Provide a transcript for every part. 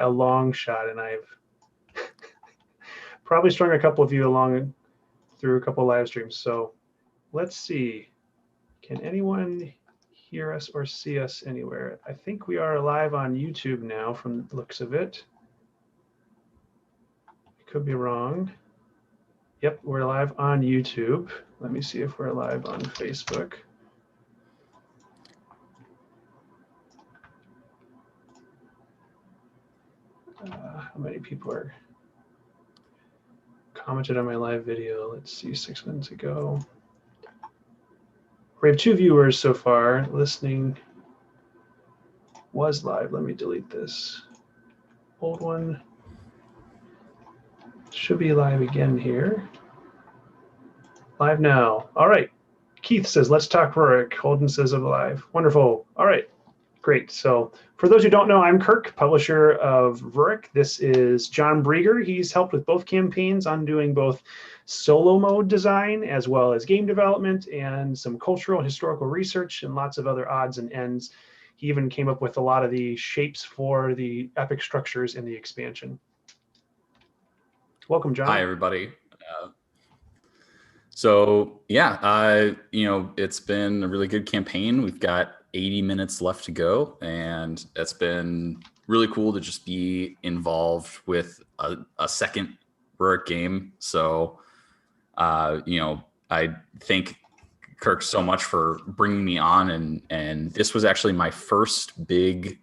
a long shot, and I've probably strung a couple of you along through a couple of live streams. So let's see. Can anyone hear us or see us anywhere? I think we are live on YouTube now from the looks of it. I could be wrong. Yep, we're live on YouTube. Let me see if we're live on Facebook. How many people are commented on my live video? Let's see, 6 minutes ago. We have 2 viewers so far. Listening was live. Let me delete this old one. Should be live again here. Live now. All right. Keith says, let's talk Rurik. Holden says, I'm live. Wonderful. All right. Great. So for those who don't know, I'm Kirk, publisher of Rurik. This is John Brieger. He's helped with both campaigns on doing both solo mode design as well as game development and some cultural and historical research and lots of other odds and ends. He even came up with a lot of the shapes for the epic structures in the expansion. Welcome, John. Hi, everybody. So yeah, it's been a really good campaign. We've got 80 minutes left to go, and it's been really cool to just be involved with a second Rurik game. So, I thank Kirk so much for bringing me on, and this was actually my first big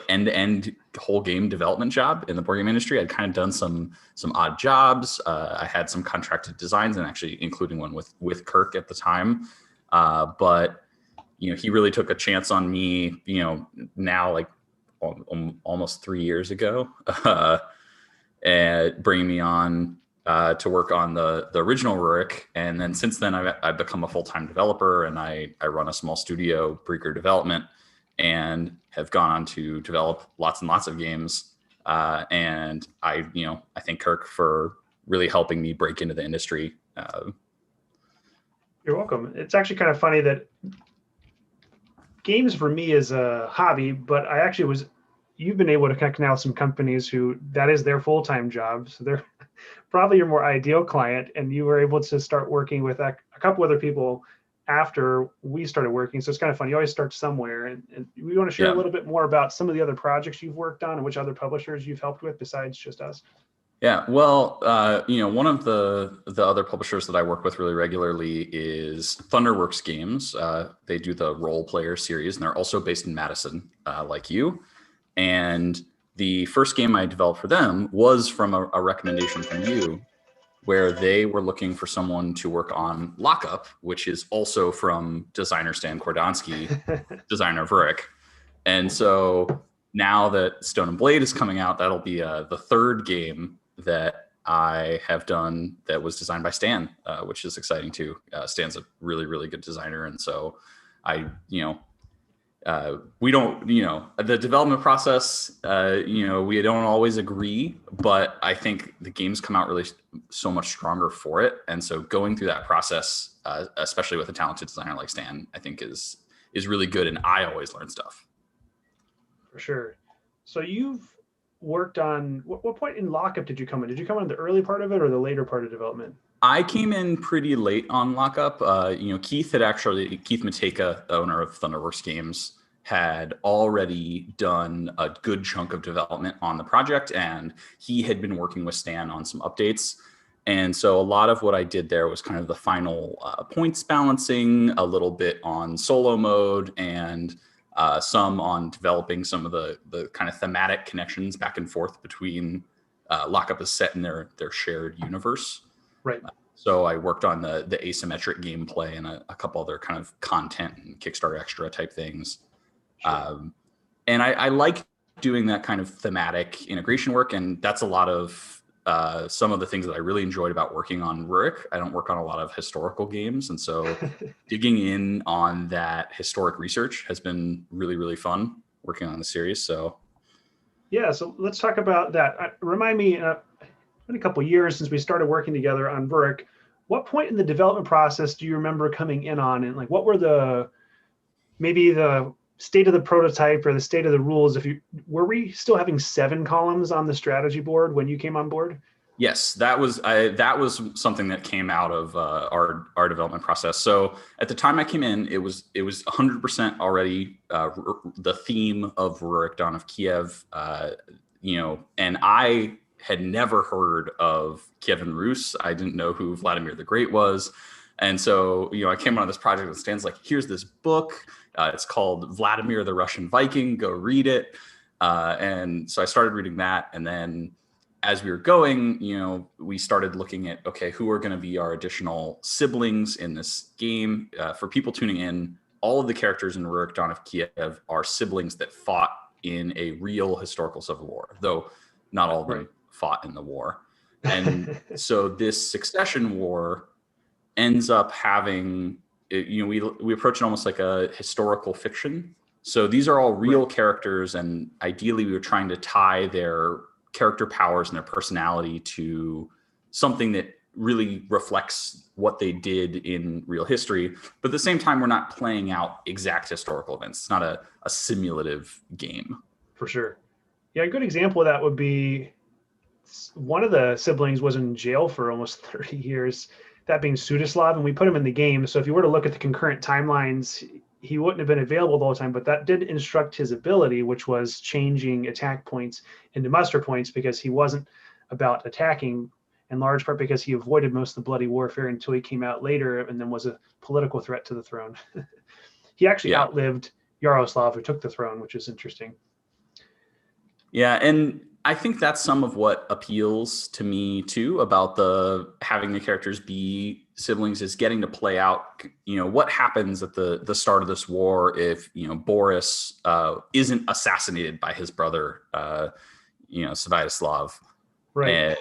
end-to-end whole game development job in the board game industry. I'd kind of done some odd jobs. I had some contracted designs, and actually including one with Kirk at the time. But he really took a chance on me, now almost 3 years ago, and bringing me on to work on the original Rurik. And then since then, I've become a full-time developer, and I run a small studio, Brieger Development, and have gone on to develop lots and lots of games. And I thank Kirk for really helping me break into the industry. You're welcome. It's actually kind of funny that games for me is a hobby, but you've been able to connect now with some companies who that is their full-time job. So they're probably your more ideal client, and you were able to start working with a couple other people after we started working. So it's kind of fun. You always start somewhere, and we want to share a little bit more about some of the other projects you've worked on and which other publishers you've helped with besides just us. Yeah, well, one of the other publishers that I work with really regularly is Thunderworks Games. They do the Role Player series, and they're also based in Madison, like you. And the first game I developed for them was from a recommendation from you, where they were looking for someone to work on Lockup, which is also from designer Stan Kordonsky, designer of Rurik. And so now that Stone and Blade is coming out, that'll be the third game that I have done that was designed by Stan, which is exciting too. Stan's a really, really good designer. And so we don't, the development process, we don't always agree, but I think the games come out really so much stronger for it. And so going through that process, especially with a talented designer like Stan, I think is really good. And I always learn stuff. For sure. So you've worked on, what point in Lockup did you come in? Did you come in the early part of it or the later part of development? I came in pretty late on Lockup. Keith Mateka, the owner of Thunderworks Games, had already done a good chunk of development on the project, and he had been working with Stan on some updates. And so a lot of what I did there was kind of the final points balancing, a little bit on solo mode, and some on developing some of the kind of thematic connections back and forth between Lockup is set in their shared universe. Right. So I worked on the asymmetric gameplay and a couple other kind of content and Kickstarter extra type things. Sure. And I like doing that kind of thematic integration work. And that's a lot of some of the things that I really enjoyed about working on Rurik. I don't work on a lot of historical games. And so digging in on that historic research has been really, really fun working on the series. So yeah, so let's talk about that. Remind me, been a couple of years since we started working together on Rurik. What point in the development process do you remember coming in on, and like what were maybe the state of the prototype or the state of the rules, were we still having 7 columns on the strategy board when you came on board? Yes, that was something that came out of our development process. So at the time I came in, it was 100% already the theme of Rurik, Dawn of Kiev, and I had never heard of Kievan Rus. I didn't know who Vladimir the Great was. And so, I came on this project and Stan's like, here's this book. It's called Vladimir the Russian Viking. Go read it. And so I started reading that. And then as we were going, we started looking at, okay, who are going to be our additional siblings in this game? For people tuning in, all of the characters in Rurik, Dawn of Kiev are siblings that fought in a real historical civil war, though not all of them fought in the war. And so this succession war ends up having, we approach it almost like a historical fiction. So these are all real characters, and ideally we were trying to tie their character powers and their personality to something that really reflects what they did in real history. But at the same time, we're not playing out exact historical events. It's not a simulative game. For sure. Yeah, a good example of that would be one of the siblings was in jail for almost 30 years, that being Sudislav, and we put him in the game. So if you were to look at the concurrent timelines, he wouldn't have been available the whole time, but that did instruct his ability, which was changing attack points into muster points, because he wasn't about attacking, in large part because he avoided most of the bloody warfare until he came out later and then was a political threat to the throne. He actually outlived Yaroslav, who took the throne, which is interesting. Yeah, and I think that's some of what appeals to me too about having the characters be siblings, is getting to play out, what happens at the start of this war if, Boris isn't assassinated by his brother, Sviatoslav, right?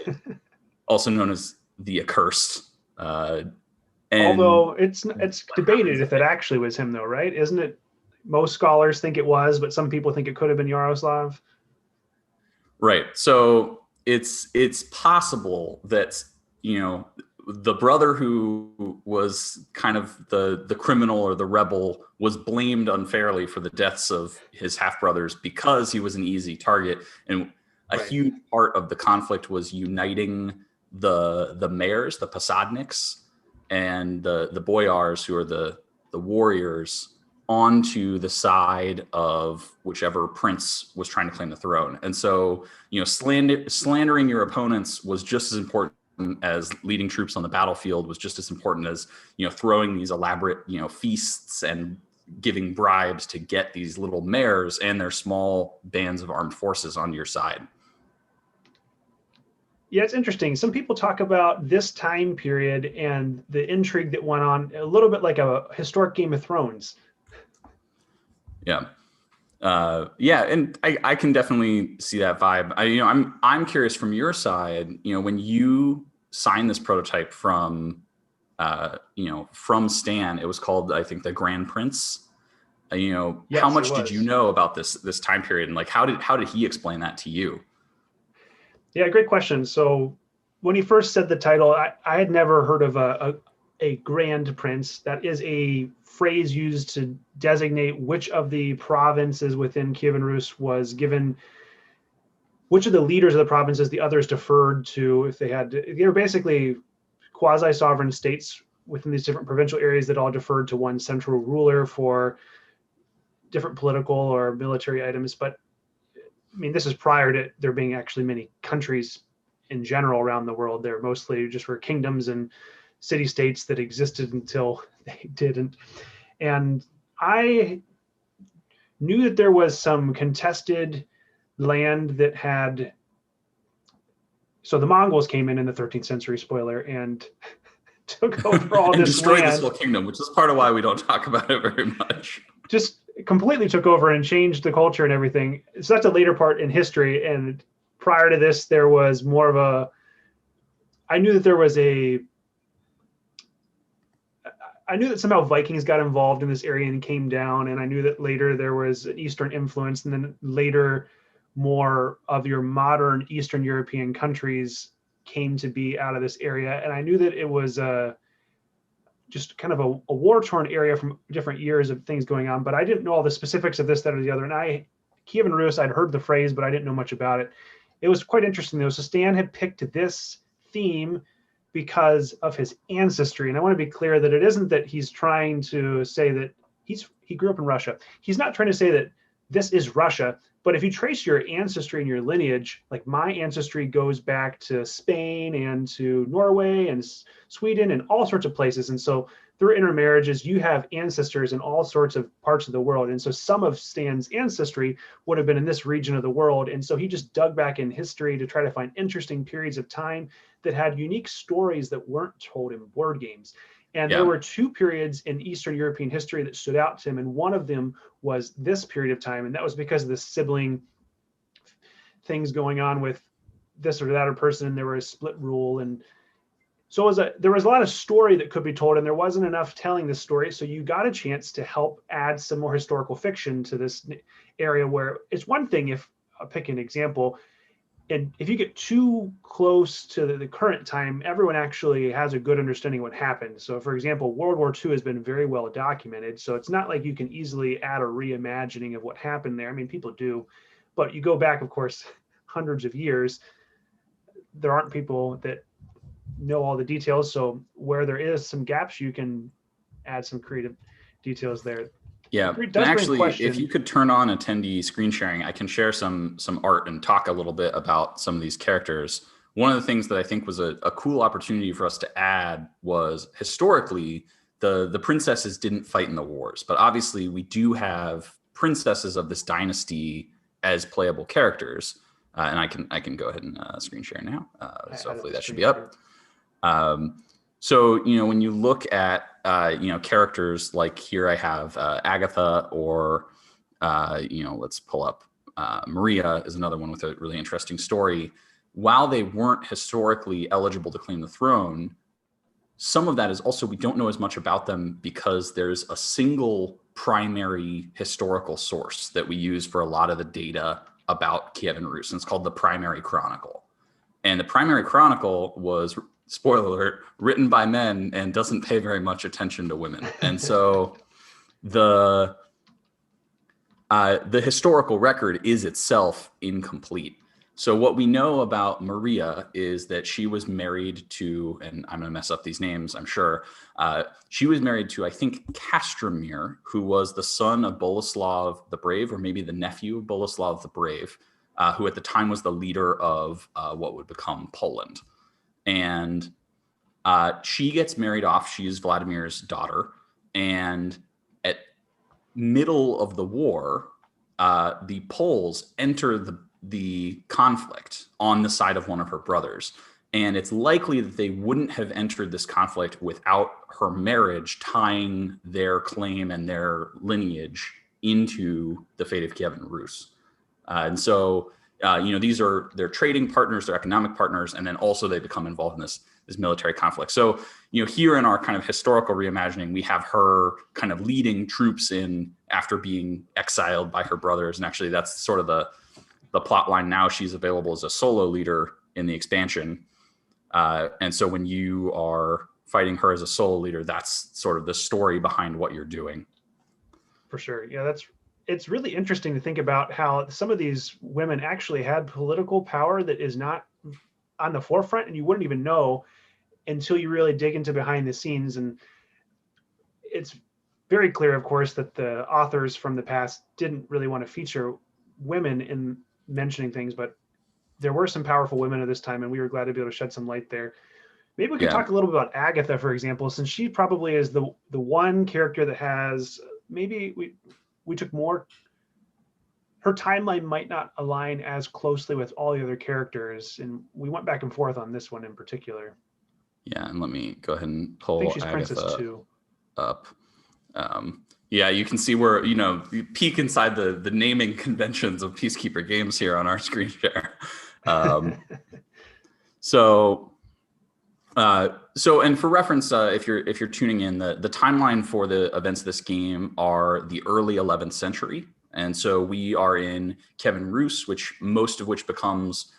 Also known as the Accursed. Although it's debated if it actually was him, though, right? Isn't it? Most scholars think it was, but some people think it could have been Yaroslav. Right. So it's possible that, the brother who was kind of the criminal or the rebel was blamed unfairly for the deaths of his half brothers because he was an easy target. And a huge part of the conflict was uniting the mayors, the posadniks, and the boyars, who are the warriors, onto the side of whichever prince was trying to claim the throne. And so, slandering your opponents was just as important as leading troops on the battlefield, was just as important as, throwing these elaborate, feasts and giving bribes to get these little mayors and their small bands of armed forces onto your side. Yeah, it's interesting. Some people talk about this time period and the intrigue that went on a little bit like a historic Game of Thrones. Yeah. And I can definitely see that vibe. I'm curious from your side, when you signed this prototype from Stan, it was called, I think, the Grand Prince. Yes, how much did you know about this time period, and how did he explain that to you? Yeah, great question. So when he first said the title, I had never heard of a Grand Prince. That is a phrase used to designate which of the provinces within Kievan Rus was given, which of the leaders of the provinces the others deferred to. If they were basically quasi-sovereign states within these different provincial areas that all deferred to one central ruler for different political or military items. But this is prior to there being actually many countries in general around the world. They're mostly just were kingdoms and city-states that existed until they didn't. And I knew that there was some contested land that had, so the Mongols came in the 13th century, spoiler, and took over all this destroyed land. This whole kingdom, which is part of why we don't talk about it very much. Just completely took over and changed the culture and everything. So that's a later part in history. And prior to this, there was more of I knew that somehow Vikings got involved in this area and came down. And I knew that later there was an Eastern influence, and then later more of your modern Eastern European countries came to be out of this area. And I knew that it was just kind of a war-torn area from different years of things going on. But I didn't know all the specifics of this, that, or the other. And Kievan Rus, I'd heard the phrase, but I didn't know much about it. It was quite interesting though. So Stan had picked this theme because of his ancestry. And I want to be clear that it isn't that he's trying to say that he grew up in Russia. He's not trying to say that this is Russia, but if you trace your ancestry and your lineage, like my ancestry goes back to Spain and to Norway and Sweden and all sorts of places. And so through intermarriages, you have ancestors in all sorts of parts of the world. And so some of Stan's ancestry would have been in this region of the world. And so he just dug back in history to try to find interesting periods of time that had unique stories that weren't told in board games. And there were two periods in Eastern European history that stood out to him. And one of them was this period of time. And that was because of the sibling things going on with this or that or person. And there was a split rule. And so there was a lot of story that could be told, and there wasn't enough telling the story. So you got a chance to help add some more historical fiction to this area, where it's one thing if I'll pick an example. And if you get too close to the current time, everyone actually has a good understanding of what happened. So for example, World War II has been very well documented. So it's not like you can easily add a reimagining of what happened there. I mean, people do, but you go back, of course, hundreds of years, there aren't people that know all the details. So where there is some gaps, you can add some creative details there. Yeah, and actually, if you could turn on attendee screen sharing, I can share some art and talk a little bit about some of these characters. One of the things that I think was a cool opportunity for us to add was historically, the princesses didn't fight in the wars, but obviously we do have princesses of this dynasty as playable characters. And I can go ahead and screen share now. So hopefully that should be up. So, when you look at, characters like here I have Agatha, or, let's pull up Maria is another one with a really interesting story. While they weren't historically eligible to claim the throne, some of that is also we don't know as much about them because there's a single primary historical source that we use for a lot of the data about Kievan Rus, and it's called the Primary Chronicle. And the Primary Chronicle was, spoiler alert, written by men and doesn't pay very much attention to women. And so the historical record is itself incomplete. So what we know about Maria is that she was married to, and I'm going to mess up these names, I'm sure. She was married to, I think, Castromir, who was the son of Boleslav the Brave, or maybe the nephew of Boleslav the Brave, who at the time was the leader of what would become Poland. And she gets married off. She is Vladimir's daughter. And at middle of the war, the Poles enter the conflict on the side of one of her brothers. And it's likely that they wouldn't have entered this conflict without her marriage tying their claim and their lineage into the fate of Kievan Rus. And so, these are their trading partners, their economic partners, and then also they become involved in this military conflict. So, here in our kind of historical reimagining, we have her kind of leading troops in after being exiled by her brothers. And actually that's sort of the plot line now. She's available as a solo leader in the expansion. And so when you are fighting her as a solo leader, that's sort of the story behind what you're doing. For sure. Yeah, it's really interesting to think about how some of these women actually had political power that is not on the forefront, and you wouldn't even know until you really dig into behind the scenes. And it's very clear, of course, that the authors from the past didn't really want to feature women in mentioning things, but there were some powerful women at this time, and we were glad to be able to shed some light there. Maybe we can talk a little bit about Agatha, for example, since she probably is the one character that has, maybe we took more, her timeline might not align as closely with all the other characters, and we went back and forth on this one in particular. Yeah, and let me go ahead and pull I think she's Agatha Princess 2. Up. Yeah, you can see where, you peek inside the naming conventions of PieceKeeper games here on our screen share. So, and for reference, if you're tuning in, the timeline for the events of this game are the early 11th century. And so we are in Kievan Rus, most of which becomes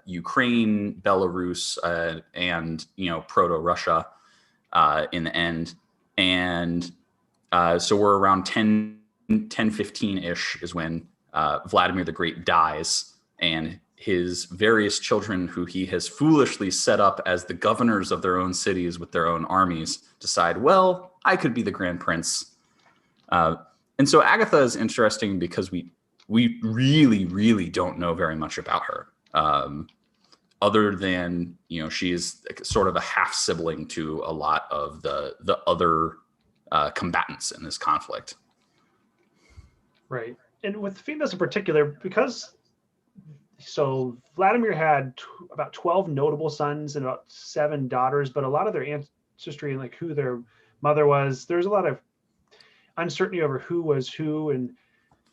Ukraine, Belarus, and Proto-Russia. in the end. And so we're around 1015-ish is when Vladimir the Great dies, and his various children who he has foolishly set up as the governors of their own cities with their own armies decide, well, I could be the Grand Prince. And so Agatha is interesting because we really don't know very much about her, other than, you know, she is sort of a half sibling to a lot of the other combatants in this conflict. Right. And with females in particular, because so Vladimir had about 12 notable sons and about 7 daughters, but a lot of their ancestry and like who their mother was, there's a lot of uncertainty over who was who, and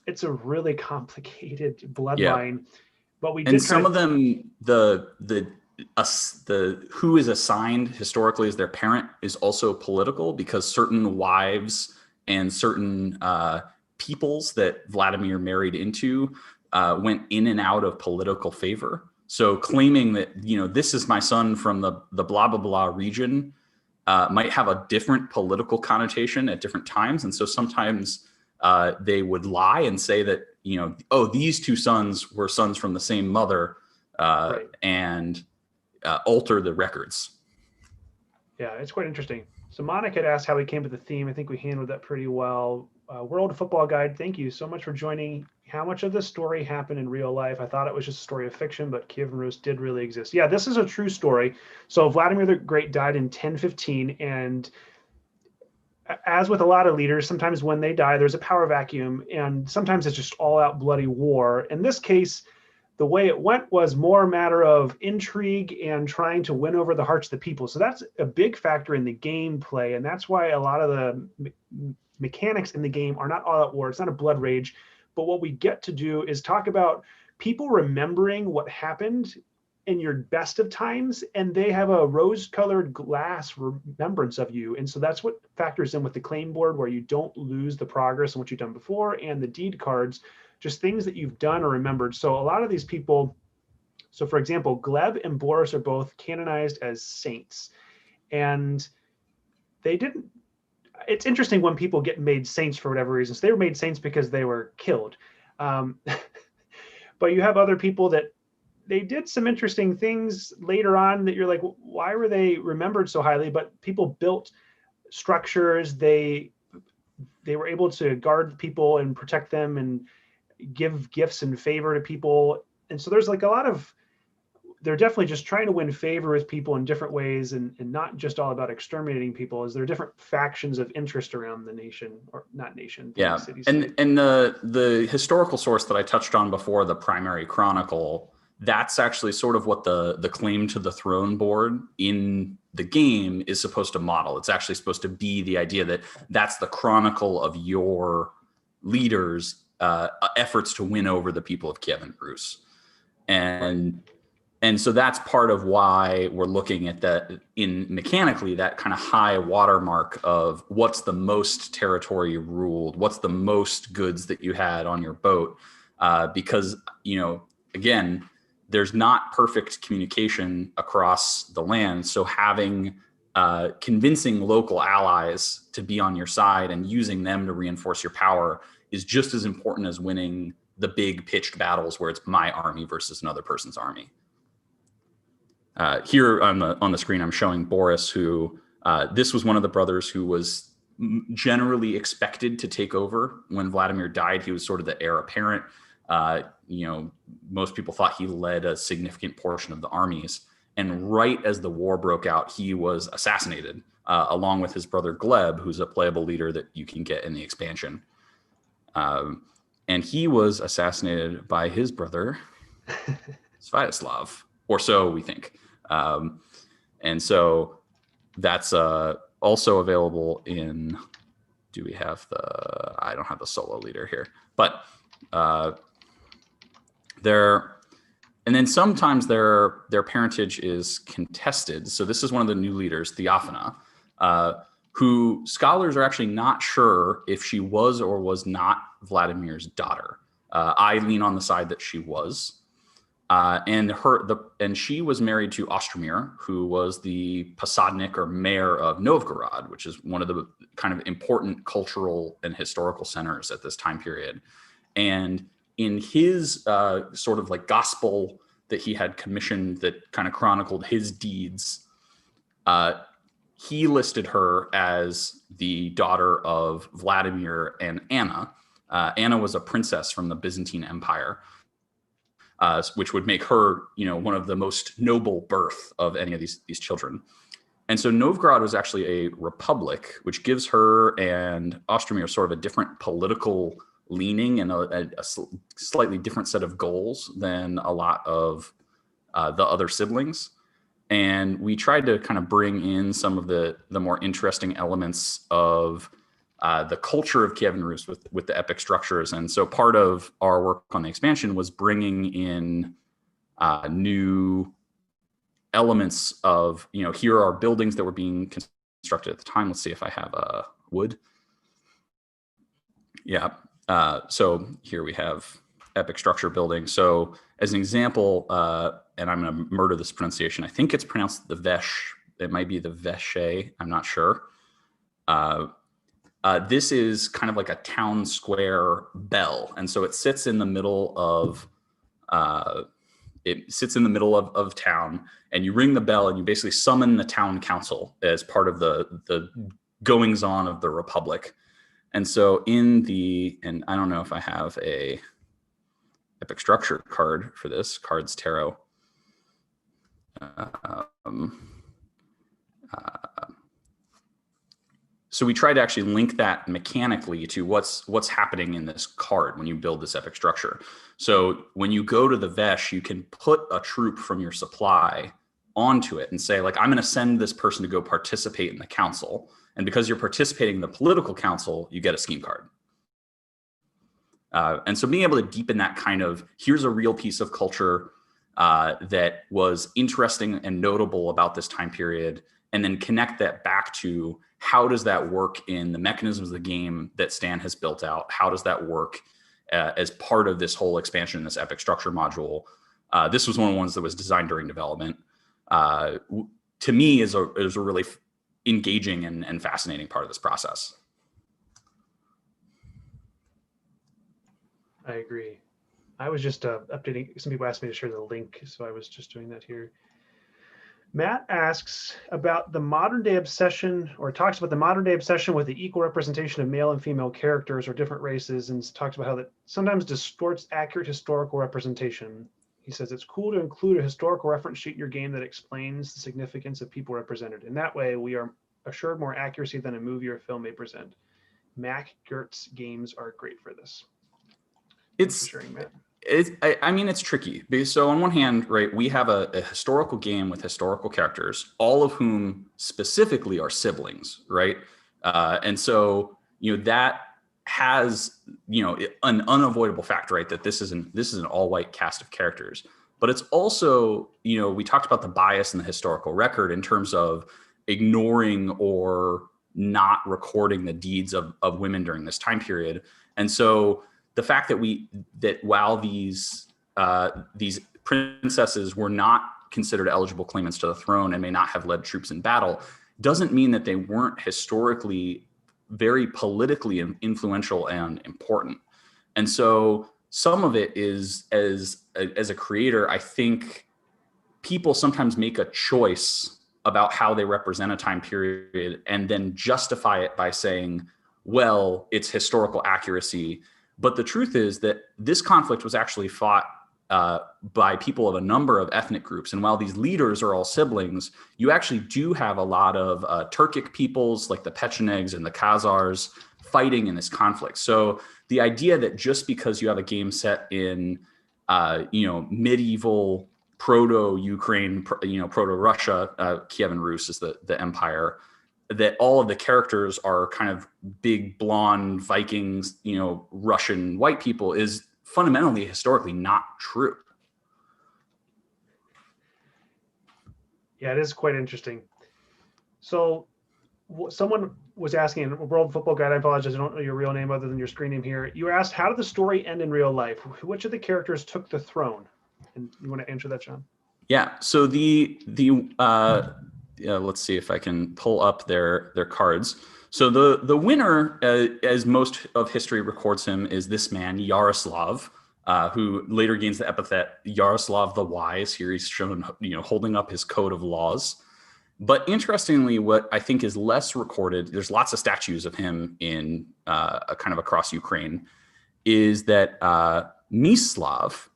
it's a really complicated bloodline. Yeah. But we did, and some of them, the who is assigned historically as their parent is also political, because certain wives and certain peoples that Vladimir married into went in and out of political favor. So claiming that, you know, this is my son from the blah blah blah region might have a different political connotation at different times. And so sometimes they would lie and say that, you know, oh, these 2 sons were sons from the same mother, right, and alter the records. Yeah, it's quite interesting. So Monica had asked how we came to the theme. I think we handled that pretty well. World Football Guide, thank you so much for joining. How much of this story happened in real life? I thought it was just a story of fiction, but Kiev and Rus did really exist. Yeah, this is a true story. So Vladimir the Great died in 1015, and as with a lot of leaders, sometimes when they die, there's a power vacuum, and sometimes it's just all-out bloody war. In this case, the way it went was more a matter of intrigue and trying to win over the hearts of the people. So that's a big factor in the gameplay, and that's why a lot of the mechanics in the game are not all-out war. It's not a blood rage, but what we get to do is talk about people remembering what happened in your best of times, and they have a rose-colored glass remembrance of you. And so that's what factors in with the claim board, where you don't lose the progress and what you've done before, and the deed cards, just things that you've done or remembered. So a lot of these people, so for example, Gleb and Boris are both canonized as saints, and they didn't, it's interesting when people get made saints for whatever reasons. They were made saints because they were killed. But you have other people that they did some interesting things later on that you're like, why were they remembered so highly? But people built structures. They were able to guard people and protect them and give gifts and favor to people. And so there's like a lot of, they're definitely just trying to win favor with people in different ways, and not just all about exterminating people. Is there different factions of interest around the nation, or not nation? Yeah, and the historical source that I touched on before, the primary chronicle, that's actually sort of what the claim to the throne board in the game is supposed to model. It's actually supposed to be the idea that that's the chronicle of your leaders' efforts to win over the people of Kiev and Rus. And so that's part of why we're looking at that in mechanically, that kind of high watermark of what's the most territory ruled, what's the most goods that you had on your boat. Because, you know, again, there's not perfect communication across the land. So having convincing local allies to be on your side and using them to reinforce your power is just as important as winning the big pitched battles where it's my army versus another person's army. Here on the screen, I'm showing Boris, who this was one of the brothers who was generally expected to take over when Vladimir died. He was sort of the heir apparent. You know, most people thought he led a significant portion of the armies. And right as the war broke out, he was assassinated, along with his brother Gleb, who's a playable leader that you can get in the expansion. And he was assassinated by his brother, Sviatoslav, or so we think. And so that's also available in, do we have I don't have the solo leader here, but and then sometimes their parentage is contested. So this is one of the new leaders, Theophana, who scholars are actually not sure if she was or was not Vladimir's daughter. I lean on the side that she was. And she was married to Ostromir, who was the posadnik or mayor of Novgorod, which is one of the kind of important cultural and historical centers at this time period. And in his sort of like gospel that he had commissioned that kind of chronicled his deeds, he listed her as the daughter of Vladimir and Anna. Anna was a princess from the Byzantine Empire, which would make her, one of the most noble birth of any of these children. And so Novgorod was actually a republic, which gives her and Ostromir sort of a different political leaning and a slightly different set of goals than a lot of the other siblings. And we tried to kind of bring in some of the more interesting elements of the culture of Kievan Rus with the epic structures. And so part of our work on the expansion was bringing in new elements of, here are buildings that were being constructed at the time. Let's see if I have wood. Yeah. So here we have epic structure building. So as an example, and I'm going to murder this pronunciation, I think it's pronounced the Vesh. It might be the Veshe. I'm not sure. This is kind of like a town square bell. And so it sits in the middle of town, and you ring the bell and you basically summon the town council as part of the goings on of the Republic. And so and I don't know if I have a epic structure card for this, Cards Tarot. So we try to actually link that mechanically to what's happening in this card when you build this epic structure. So when you go to the Vesh, you can put a troop from your supply onto it and say, like, I'm going to send this person to go participate in the council. And because you're participating in the political council, you get a scheme card. And so being able to deepen that kind of, here's a real piece of culture that was interesting and notable about this time period, and then connect that back to how does that work in the mechanisms of the game that Stan has built out? How does that work as part of this whole expansion in this epic structure module? This was one of the ones that was designed during development. To me, is a really engaging and fascinating part of this process. I agree. I was just updating. Some people asked me to share the link, so I was just doing that here. Matt asks about the modern day obsession, or talks about the modern day obsession with the equal representation of male and female characters or different races, and talks about how that sometimes distorts accurate historical representation. He says it's cool to include a historical reference sheet in your game that explains the significance of people represented. In that way, we are assured more accuracy than a movie or film may present. Mac Gertz games are great for this. It's tricky because, so on one hand, right, we have a historical game with historical characters, all of whom specifically are siblings, right? And so, that has, an unavoidable fact, right, that this is an all-white cast of characters. But it's also, we talked about the bias in the historical record in terms of ignoring or not recording the deeds of women during this time period. And so the fact that while these princesses were not considered eligible claimants to the throne and may not have led troops in battle doesn't mean that they weren't historically very politically influential and important. And so some of it is, as a creator, I think people sometimes make a choice about how they represent a time period and then justify it by saying, well, it's historical accuracy. But the truth is that this conflict was actually fought by people of a number of ethnic groups. And while these leaders are all siblings, you actually do have a lot of Turkic peoples like the Pechenegs and the Khazars fighting in this conflict. So the idea that just because you have a game set in, medieval proto-Ukraine, proto-Russia, Kievan Rus is the empire, that all of the characters are kind of big blonde Vikings, Russian white people is fundamentally historically not true. Yeah, it is quite interesting. So someone was asking, World Football Guide, I apologize, I don't know your real name other than your screen name here. You asked, how did the story end in real life? Which of the characters took the throne? And you want to answer that, John? Yeah. So let's see if I can pull up their cards. So the winner, as most of history records him, is this man Yaroslav, who later gains the epithet Yaroslav the Wise. Here he's shown, holding up his code of laws. But interestingly, what I think is less recorded, there's lots of statues of him in kind of across Ukraine, is that Mislav,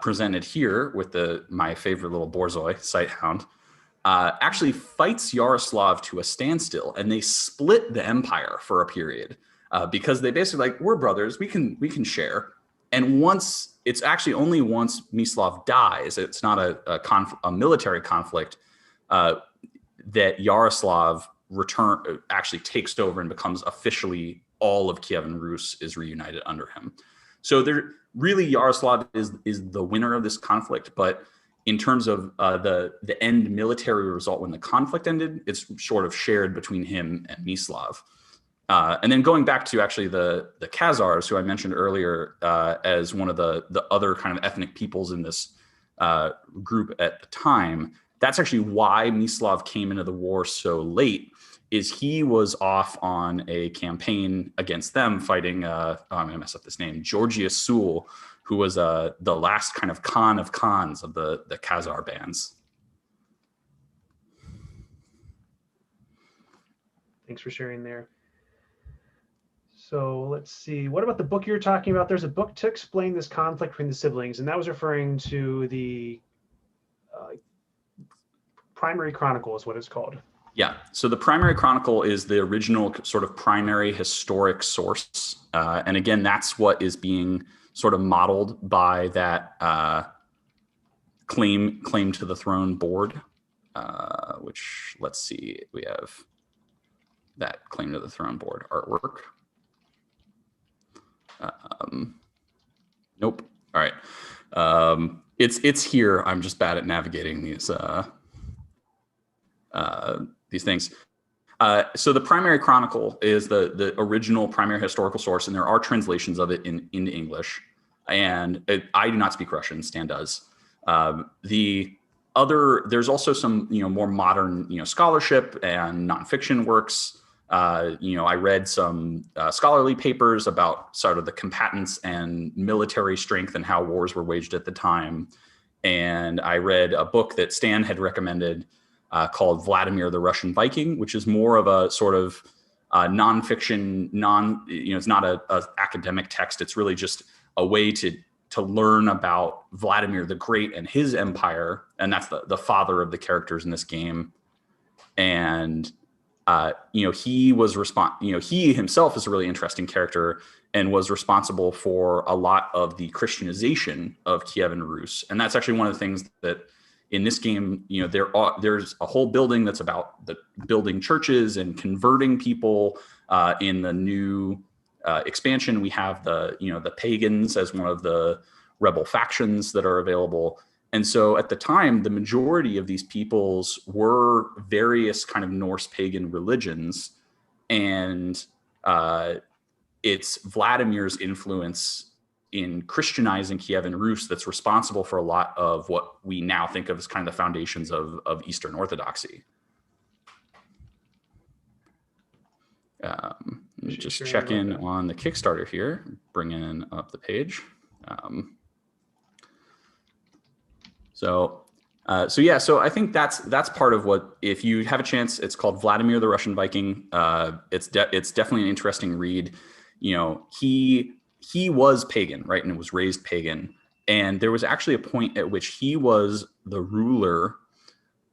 presented here with my favorite little borzoi, Sighthound, actually fights Yaroslav to a standstill, and they split the empire for a period because they basically we're brothers, we can share. And it's actually only once Mislav dies, it's not a military conflict, that Yaroslav actually takes over and becomes officially all of Kievan Rus is reunited under him. So really Yaroslav is the winner of this conflict, but in terms of the end military result when the conflict ended, it's sort of shared between him and Mislav. And then going back to actually the Khazars, who I mentioned earlier as one of the other kind of ethnic peoples in this group at the time, that's actually why Mislav came into the war so late, is he was off on a campaign against them fighting, I'm going to mess up this name, Georgius Sul, who was the last kind of Khan of Khans of the Khazar bands. Thanks for sharing there. So let's see. What about the book you're talking about? There's a book to explain this conflict between the siblings, and that was referring to the Primary Chronicle is what it's called. Yeah. So the Primary Chronicle is the original sort of primary historic source. And again, that's what is being sort of modeled by that claim to the throne board, which, let's see, we have that claim to the throne board artwork. Nope. All right. It's here. I'm just bad at navigating these things. So the Primary Chronicle is the original primary historical source, and there are translations of it into English. And I do not speak Russian. Stan does. There's also some more modern scholarship and nonfiction works. I read some scholarly papers about sort of the combatants and military strength and how wars were waged at the time. And I read a book that Stan had recommended called Vladimir the Russian Viking, which is more of a sort of nonfiction, it's not a academic text. It's really just a way to learn about Vladimir the Great and his empire. And that's the father of the characters in this game. And he was he himself is a really interesting character and was responsible for a lot of the Christianization of Kievan Rus. And that's actually one of the things that in this game, there's a whole building that's about building churches and converting people. In the new expansion, we have the pagans as one of the rebel factions that are available. And so at the time, the majority of these peoples were various kind of Norse pagan religions. And it's Vladimir's influence in Christianizing Kievan Rus that's responsible for a lot of what we now think of as kind of the foundations of Eastern Orthodoxy. Just check in on the Kickstarter here, bringing up the page. So I think that's part of what, if you have a chance, it's called Vladimir the Russian Viking. It's definitely an interesting read. He was pagan, right? And it was raised pagan. And there was actually a point at which he was the ruler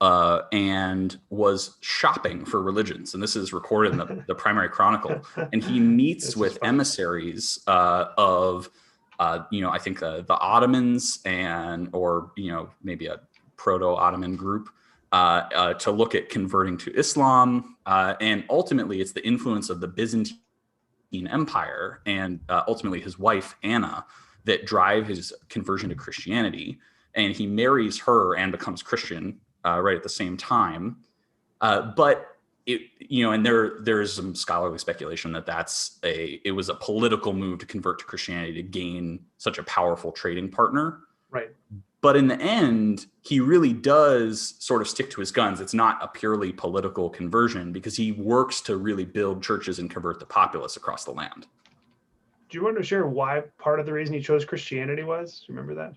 and was shopping for religions. And this is recorded in the Primary Chronicle. And he meets with emissaries of, I think the Ottomans or maybe a proto-Ottoman group to look at converting to Islam. And ultimately, it's the influence of the Byzantine Empire and ultimately his wife, Anna, that drive his conversion to Christianity. And he marries her and becomes Christian right at the same time. But and there's some scholarly speculation that it was a political move to convert to Christianity to gain such a powerful trading partner. Right. But in the end, he really does sort of stick to his guns. It's not a purely political conversion because he works to really build churches and convert the populace across the land. Do you want to share why part of the reason he chose Christianity was? Do you remember that?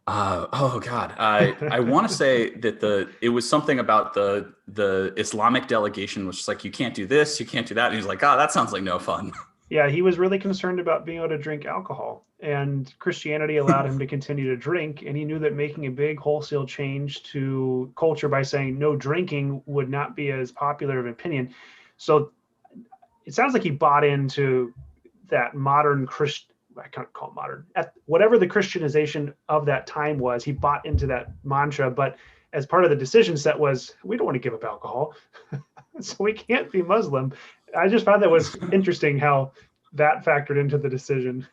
Oh God, I want to say that it was something about the Islamic delegation was just like, you can't do this, you can't do that, and he's like, oh, that sounds like no fun. Yeah, he was really concerned about being able to drink alcohol, and Christianity allowed him to continue to drink. And he knew that making a big wholesale change to culture by saying no drinking would not be as popular of an opinion. So it sounds like he bought into that modern Christian, I can't call it modern, whatever the Christianization of that time was, he bought into that mantra. But as part of the decision set was, we don't want to give up alcohol, so we can't be Muslim. I just found that was interesting how that factored into the decision.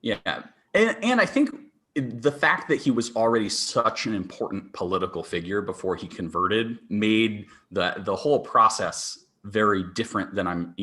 Yeah. And I think the fact that he was already such an important political figure before he converted made the whole process very different than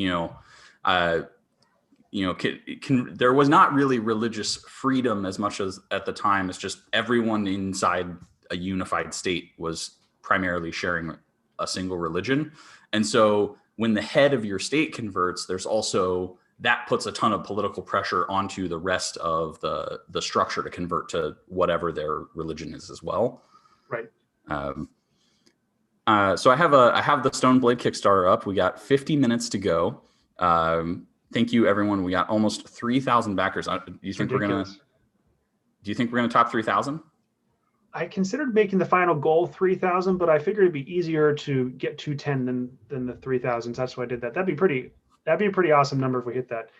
there was not really religious freedom as much as at the time. It's just everyone inside a unified state was primarily sharing a single religion. And so when the head of your state converts, there's also that puts a ton of political pressure onto the rest of the structure to convert to whatever their religion is as well. Right. So I have the Stoneblade Kickstarter up. We got 50 minutes to go. Thank you, everyone. We got almost 3,000 backers. Do you think we're gonna top 3,000? I considered making the final goal 3,000, but I figured it'd be easier to get 210 than the 3,000. So that's why I did that. That'd be a pretty awesome number if we hit that.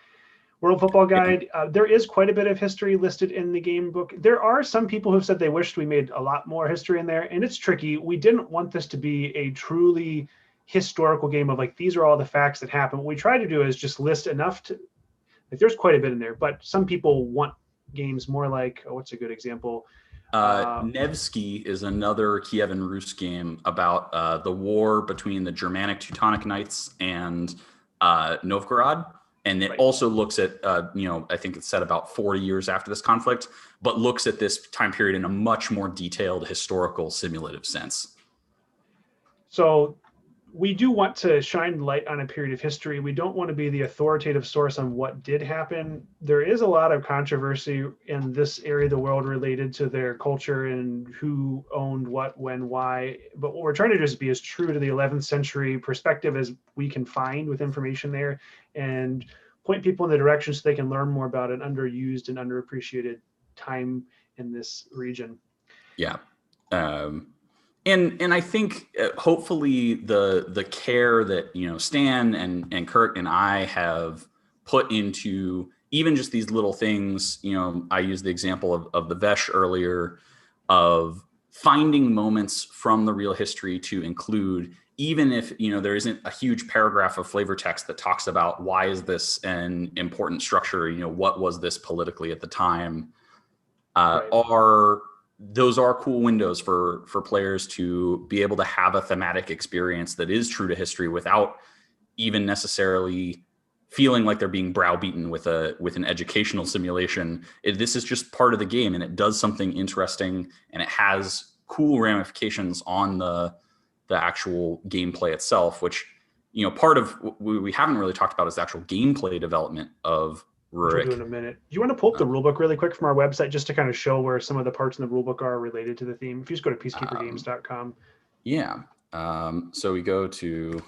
World Football Guide. There is quite a bit of history listed in the game book. There are some people who've said they wished we made a lot more history in there, and it's tricky. We didn't want this to be a truly historical game of like, these are all the facts that happen. What we try to do is just list enough to, like, there's quite a bit in there, but some people want games more like, what's a good example? Nevsky is another Kievan Rus game about the war between the Germanic Teutonic Knights and Novgorod. And it also looks at, I think it's set about 40 years after this conflict, but looks at this time period in a much more detailed historical simulative sense. So we do want to shine light on a period of history. We don't want to be the authoritative source on what did happen. There is a lot of controversy in this area of the world related to their culture and who owned what, when, why. But what we're trying to do is be as true to the 11th century perspective as we can find with information there, and point people in the direction so they can learn more about an underused and underappreciated time in this region. Yeah. And I think hopefully the care that Stan and Kirk and I have put into even just these little things. I used the example of the Vesh earlier, of finding moments from the real history to include, even if there isn't a huge paragraph of flavor text that talks about why is this an important structure, what was this politically at the time, Right. Those are cool windows for players to be able to have a thematic experience that is true to history without even necessarily feeling like they're being browbeaten with an educational simulation. This is just part of the game, and it does something interesting, and it has cool ramifications on the actual gameplay itself, which part of what we haven't really talked about is the actual gameplay development of Rurik. We'll do in a minute. Do you want to pull up the rulebook really quick from our website just to kind of show where some of the parts in the rulebook are related to the theme? If you just go to PieceKeeperGames.com. Yeah. So we go to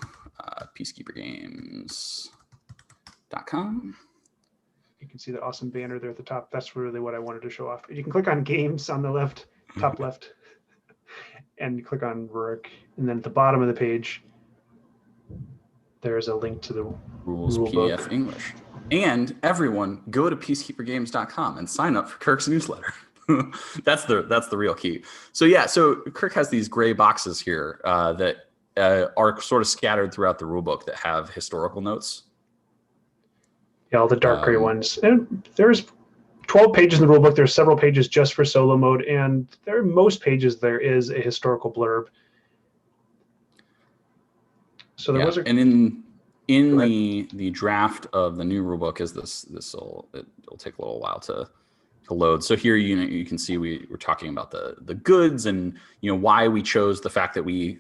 PieceKeeperGames.com. You can see the awesome banner there at the top. That's really what I wanted to show off. You can click on Games on the left, top left, and click on Rurik. And then at the bottom of the page, there's a link to the Rules rulebook. PDF English. And everyone, go to PieceKeeperGames.com and sign up for Kirk's newsletter. That's the real key. So yeah, so Kirk has these gray boxes here that are sort of scattered throughout the rulebook that have historical notes. Yeah, all the dark gray ones. And there's 12 pages in the rulebook. There's several pages just for solo mode, and most pages there is a historical blurb. So there was a, and in the draft of the new rulebook, is it'll take a little while to load. So here you can see we're talking about the goods and why we chose the fact that we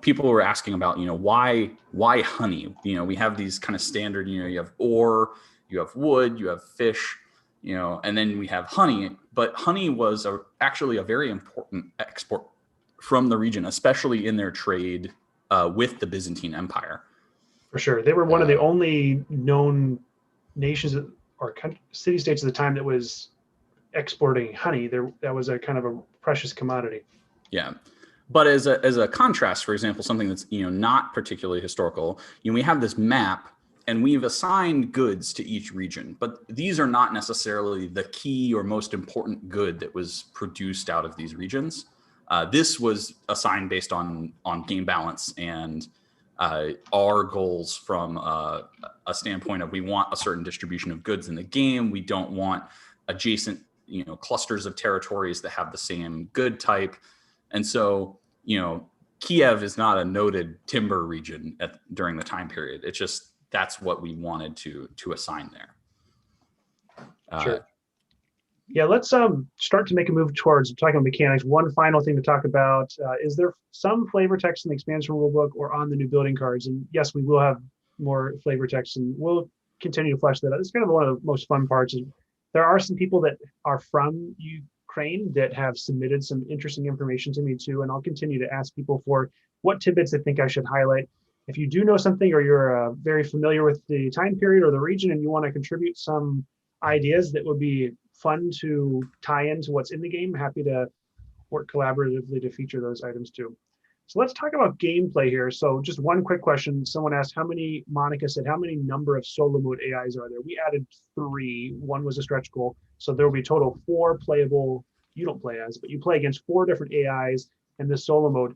people were asking about why honey. We have these kind of standard you have ore, you have wood, you have fish, and then we have honey. But honey was actually a very important export from the region, especially in their trade with the Byzantine Empire. For sure, they were one of the only known nations or city-states at the time that was exporting honey. That was a kind of a precious commodity. Yeah. But as a contrast, for example, something that's not particularly historical, we have this map and we've assigned goods to each region, but these are not necessarily the key or most important good that was produced out of these regions. This was assigned based on game balance and our goals from a standpoint of we want a certain distribution of goods in the game. We don't want adjacent clusters of territories that have the same good type. And so, Kiev is not a noted timber region during the time period. It's just, that's what we wanted to assign there. Sure. Yeah, let's start to make a move towards talking about mechanics. One final thing to talk about, is there some flavor text in the expansion rulebook or on the new building cards? And yes, we will have more flavor text and we'll continue to flesh that out. It's kind of one of the most fun parts. There are some people that are from Ukraine that have submitted some interesting information to me too, and I'll continue to ask people for what tidbits they think I should highlight. If you do know something or you're very familiar with the time period or the region and you want to contribute some ideas that would be fun to tie into what's in the game, happy to work collaboratively to feature those items too. So let's talk about gameplay here. So just one quick question. Someone asked Monica said, how many number of solo mode AIs are there? We added 3. One was a stretch goal. So there will be a total of 4 playable, you don't play as, but you play against 4 different AIs in the solo mode.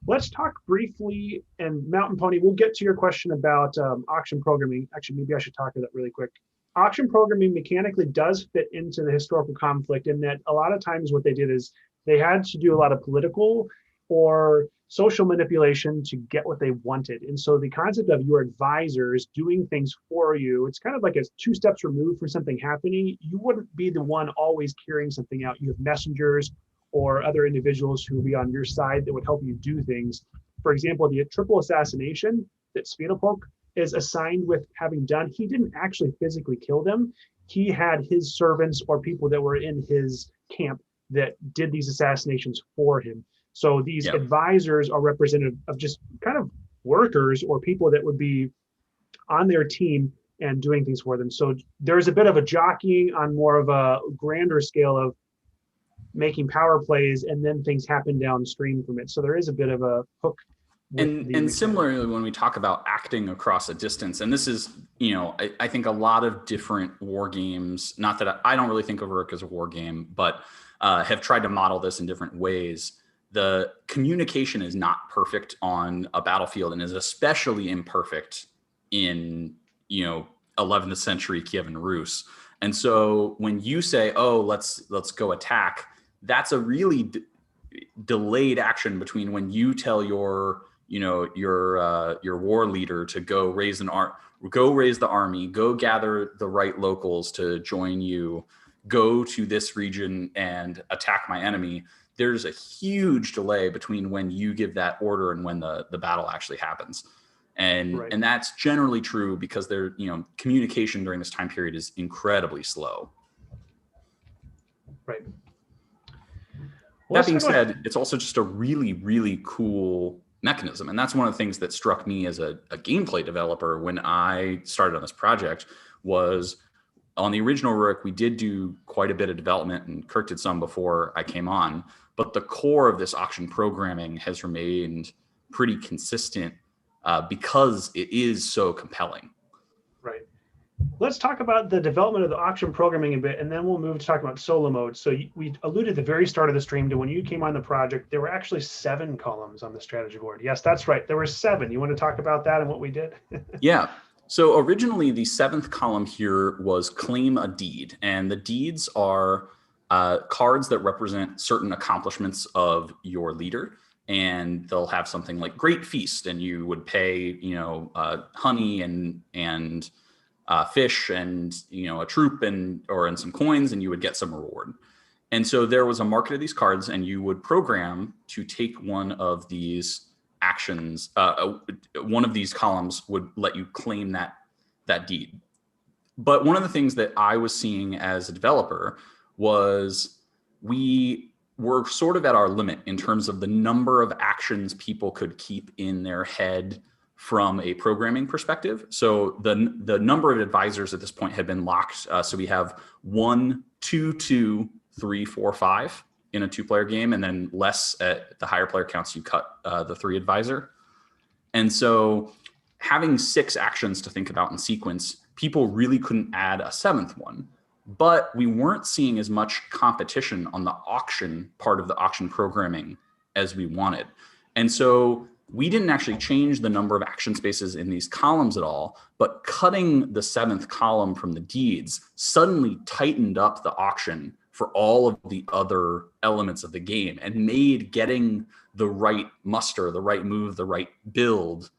Let's talk briefly, and Mountain Pony, we'll get to your question about auction programming. Actually, maybe I should talk to that really quick. Auction programming mechanically does fit into the historical conflict in that a lot of times what they did is they had to do a lot of political or social manipulation to get what they wanted. And so the concept of your advisors doing things for you, it's kind of like a 2 steps removed from something happening. You wouldn't be the one always carrying something out. You have messengers or other individuals who will be on your side that would help you do things. For example, the triple assassination that Svinopolk is assigned with having done, he didn't actually physically kill them. He had his servants or people that were in his camp that did these assassinations for him. So these advisors are representative of just kind of workers or people that would be on their team and doing things for them. So there's a bit of a jockeying on more of a grander scale of making power plays, and then things happen downstream from it. So there is a bit of a hook. And similarly, when we talk about acting across a distance, and this is, I think a lot of different war games, not that I don't really think of Rurik as a war game, but have tried to model this in different ways. The communication is not perfect on a battlefield and is especially imperfect in, 11th century Kievan Rus. And so when you say, oh, let's go attack, that's a really delayed action between when you tell your war leader to go raise the army, go gather the right locals to join you, go to this region and attack my enemy. There's a huge delay between when you give that order and when the battle actually happens. And right. And that's generally true because communication during this time period is incredibly slow. Right. That being said, it's also just a really, really cool mechanism. And that's one of the things that struck me as a gameplay developer when I started on this project was on the original Rurik, we did do quite a bit of development, and Kirk did some before I came on, but the core of this auction programming has remained pretty consistent because it is so compelling. Right. Let's talk about the development of the auction programming a bit, and then we'll move to talk about solo mode. So we alluded at the very start of the stream to when you came on the project, there were actually 7 columns on the strategy board. Yes, that's right. There were 7. You want to talk about that and what we did? Yeah. So originally the 7th column here was claim a deed, and the deeds are cards that represent certain accomplishments of your leader. And they'll have something like Great Feast, and you would pay, honey and fish and a troop and some coins, and you would get some reward. And so there was a market of these cards, and you would program to take one of these actions. One of these columns would let you claim that deed. But one of the things that I was seeing as a developer was we were sort of at our limit in terms of the number of actions people could keep in their head from a programming perspective. So the number of advisors at this point had been locked. So we have 1, 2, 2, 3, 4, 5 in a 2-player game, and then less at the higher player counts, you cut the 3 advisor. And so having 6 actions to think about in sequence, people really couldn't add a 7th one. But we weren't seeing as much competition on the auction part of the auction programming as we wanted. And so we didn't actually change the number of action spaces in these columns at all, but cutting the 7th column from the deeds suddenly tightened up the auction for all of the other elements of the game and made getting the right muster, the right move, the right build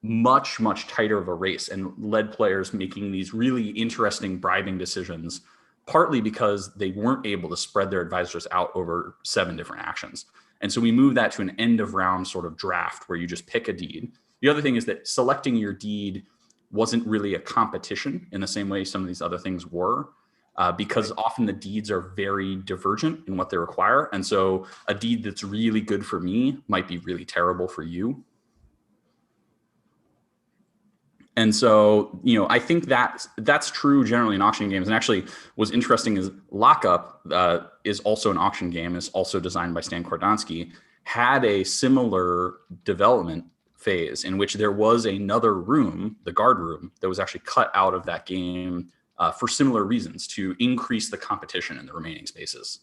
much, much tighter of a race, and led players making these really interesting bribing decisions, partly because they weren't able to spread their advisors out over 7 different actions. And so we moved that to an end of round sort of draft where you just pick a deed. The other thing is that selecting your deed wasn't really a competition in the same way some of these other things were, because often the deeds are very divergent in what they require. And so a deed that's really good for me might be really terrible for you. And so, I think that's true generally in auction games. And actually what's interesting is Lockup is also an auction game, is also designed by Stan Kordonsky, had a similar development phase in which there was another room, the guard room, that was actually cut out of that game for similar reasons, to increase the competition in the remaining spaces.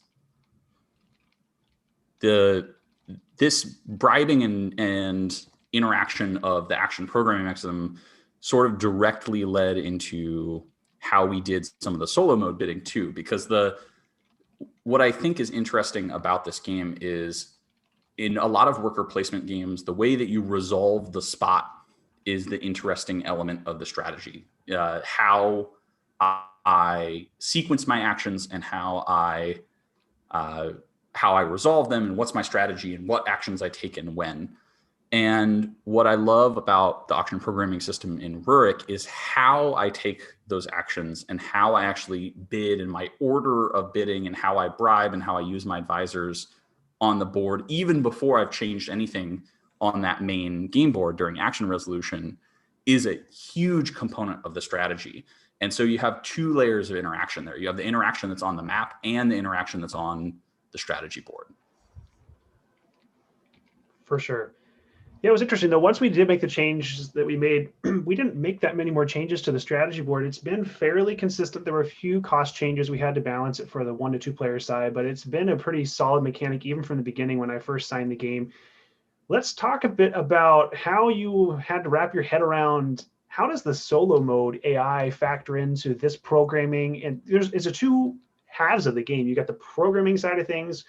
This bribing and interaction of the action programming mechanism sort of directly led into how we did some of the solo mode bidding too, because what I think is interesting about this game is, in a lot of worker placement games, the way that you resolve the spot is the interesting element of the strategy. How I sequence my actions and how I resolve them, and what's my strategy and what actions I take and when. And what I love about the auction programming system in Rurik is how I take those actions and how I actually bid, and my order of bidding, and how I bribe and how I use my advisors on the board, even before I've changed anything on that main game board during action resolution, is a huge component of the strategy. And so you have 2 layers of interaction there. You have the interaction that's on the map and the interaction that's on the strategy board. For sure. Yeah, it was interesting though. Once we did make the changes that we made, we didn't make that many more changes to the strategy board. It's been fairly consistent. There were a few cost changes. We had to balance it for the 1 to 2 player side, but it's been a pretty solid mechanic even from the beginning when I first signed the game. Let's talk a bit about how you had to wrap your head around, how does the solo mode AI factor into this programming? And it's a 2 halves of the game. You got the programming side of things,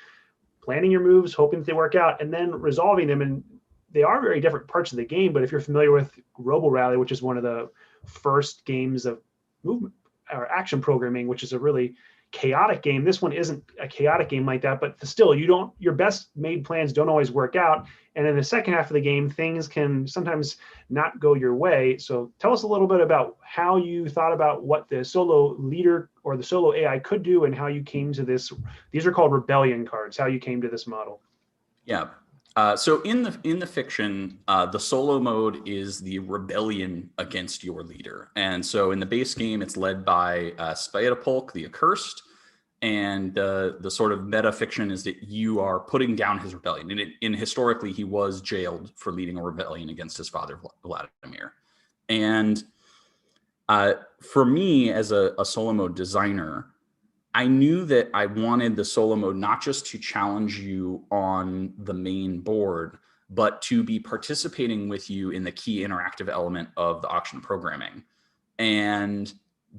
planning your moves, hoping that they work out, and then resolving them. And they are very different parts of the game, but if you're familiar with Robo Rally, which is one of the first games of movement or action programming, which is a really chaotic game, this one isn't a chaotic game like that, but still, your best made plans don't always work out. And in the second half of the game, things can sometimes not go your way. So tell us a little bit about how you thought about what the solo leader or the solo AI could do, and how you came to this. These are called rebellion cards, how you came to this model. Yeah. So in the fiction, the solo mode is the rebellion against your leader. And so in the base game, it's led by Spiedapolk, the Accursed. And the sort of meta fiction is that you are putting down his rebellion. And historically, he was jailed for leading a rebellion against his father, Vladimir. And for me, as a solo mode designer, I knew that I wanted the solo mode not just to challenge you on the main board, but to be participating with you in the key interactive element of the auction programming, and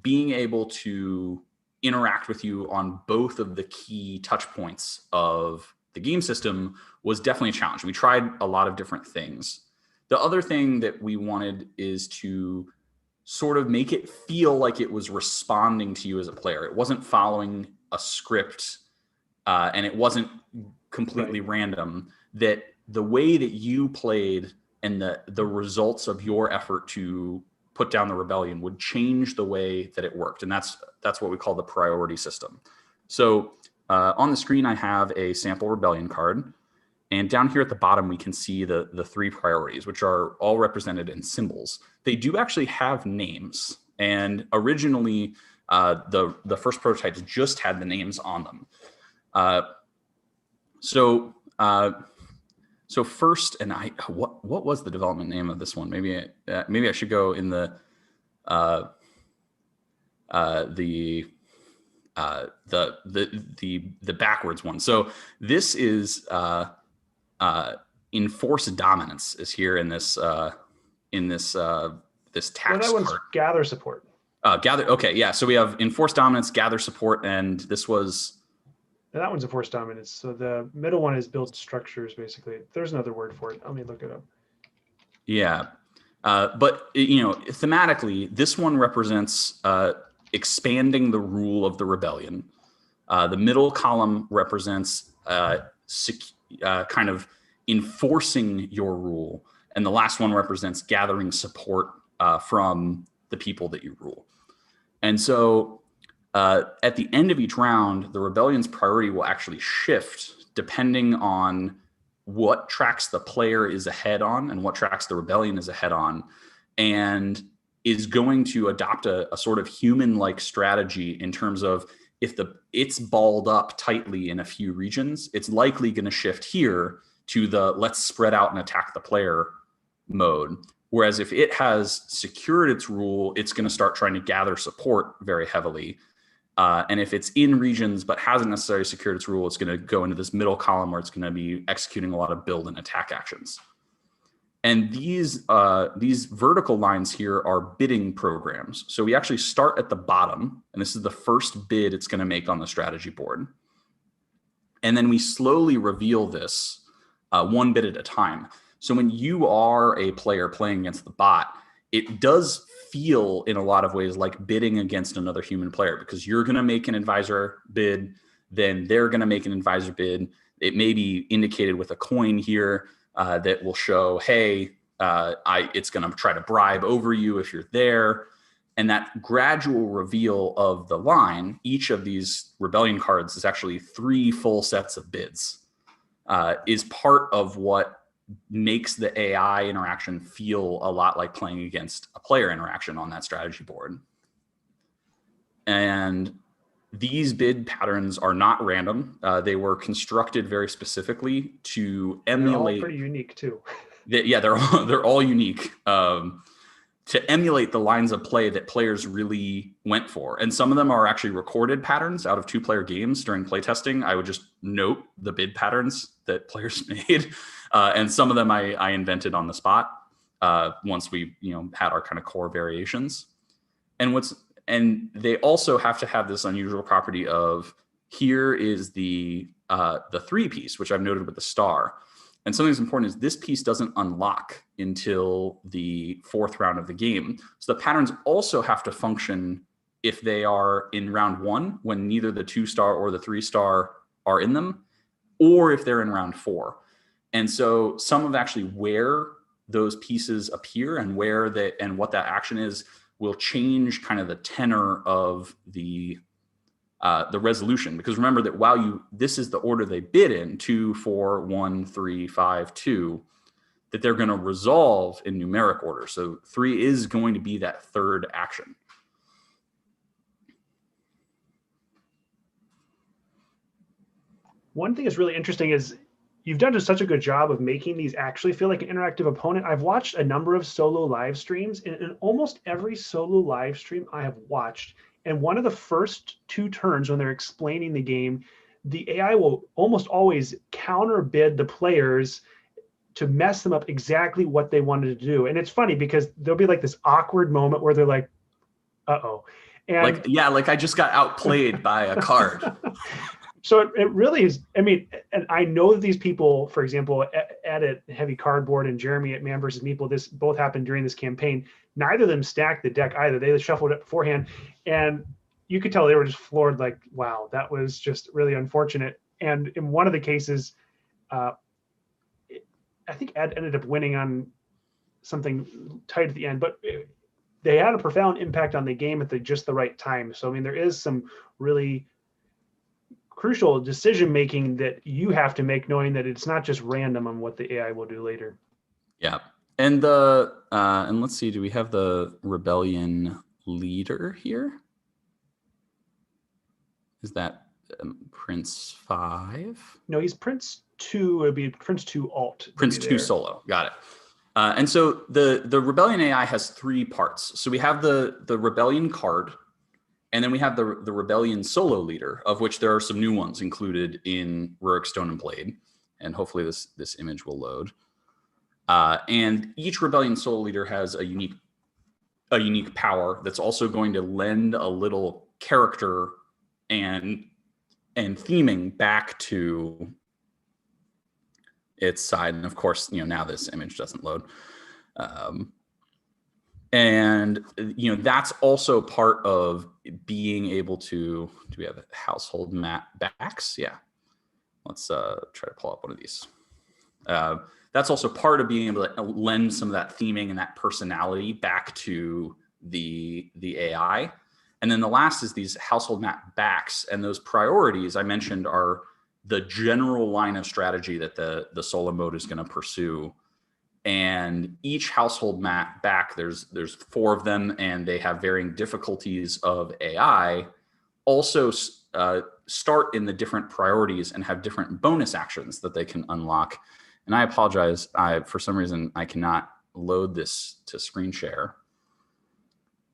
being able to interact with you on both of the key touch points of the game system was definitely a challenge. We tried a lot of different things. The other thing that we wanted is to sort of make it feel like it was responding to you as a player. It wasn't following a script, and it wasn't completely random. That the way that you played and the results of your effort to put down the rebellion would change the way that it worked. And that's what we call the priority system. So on the screen, I have a sample rebellion card. And down here at the bottom, we can see the 3 priorities, which are all represented in symbols. They do actually have names. And originally, the first prototypes just had the names on them. So first, and what was the development name of this one? Maybe I should go in the backwards one. So this is enforced dominance is here in this tax that one's card. Gather support. Okay, yeah. So we have enforced dominance, gather support, and this was. And that one's enforced dominance. So the middle one is build structures, basically. There's another word for it. Let me look it up. Yeah, but thematically, this one represents expanding the rule of the rebellion. The middle column represents kind of enforcing your rule, and the last one represents gathering support from the people that you rule. And so at the end of each round, the rebellion's priority will actually shift depending on what tracks the player is ahead on and what tracks the rebellion is ahead on, and is going to adopt a sort of human-like strategy in terms of if it's balled up tightly in a few regions, it's likely going to shift here to the let's spread out and attack the player mode. Whereas if it has secured its rule, it's going to start trying to gather support very heavily. And if it's in regions but hasn't necessarily secured its rule, it's going to go into this middle column where it's going to be executing a lot of build and attack actions. And these vertical lines here are bidding programs. So we actually start at the bottom, and this is the first bid it's going to make on the strategy board. And then we slowly reveal this one bid at a time. So when you are a player playing against the bot, it does feel in a lot of ways like bidding against another human player, because you're going to make an advisor bid, then they're going to make an advisor bid. It may be indicated with a coin here that will show, hey, it's going to try to bribe over you if you're there. And that gradual reveal of the line, each of these rebellion cards is actually 3 full sets of bids, is part of what makes the AI interaction feel a lot like playing against a player interaction on that strategy board. And these bid patterns are not random. They were constructed very specifically to emulate. They're all pretty unique too. They're all unique to emulate the lines of play that players really went for. And some of them are actually recorded patterns out of 2-player games during playtesting. I would just note the bid patterns that players made, and some of them I invented on the spot once we had our kind of core variations. And they also have to have this unusual property of, here is the 3 piece, which I've noted with the star. And something that's important is this piece doesn't unlock until the 4th round of the game. So the patterns also have to function if they are in round 1, when neither the 2-star or the 3-star are in them, or if they're in round 4. And so some of actually where those pieces appear and what that action is will change kind of the tenor of the resolution. Because remember that this is the order they bid in, 2, 4, 1, 3, 5, 2, that they're going to resolve in numeric order. So 3 is going to be that 3rd action. One thing that's really interesting is you've done just such a good job of making these actually feel like an interactive opponent. I've watched a number of solo live streams, and in almost every solo live stream I have watched, and one of the first 2 turns when they're explaining the game, the AI will almost always counter bid the players to mess them up exactly what they wanted to do. And it's funny because there'll be like this awkward moment where they're like, uh-oh. And like I just got outplayed by a card. So it really is, I mean, and I know that these people, for example, Ed at Heavy Cardboard and Jeremy at Man vs. Meeple, this both happened during this campaign. Neither of them stacked the deck either. They shuffled it beforehand, and you could tell they were just floored, like, wow, that was just really unfortunate. And in one of the cases, I think Ed ended up winning on something tight at the end, but they had a profound impact on the game at just the right time. So, I mean, there is some really crucial decision making that you have to make, knowing that it's not just random on what the AI will do later. Yeah. And and let's see, do we have the rebellion leader here? Is that Prince 5? No, he's Prince 2. It would be Prince 2 alt. Prince 2 solo. Got it. And so the rebellion AI has 3 parts. So we have the rebellion card, and then we have the rebellion solo leader, of which there are some new ones included in Rurik Stone and Blade. And hopefully this image will load. And each rebellion solo leader has a unique power that's also going to lend a little character and theming back to its side. And of course, now this image doesn't load. And that's also part of being able to, do we have a household map backs? Yeah. Let's try to pull up one of these. That's also part of being able to lend some of that theming and that personality back to the AI. And then the last is these household map backs, and those priorities I mentioned are the general line of strategy that the solo mode is going to pursue. And each household map back, there's 4 of them, and they have varying difficulties of AI. Also start in the different priorities and have different bonus actions that they can unlock. And I apologize, for some reason I cannot load this to screen share.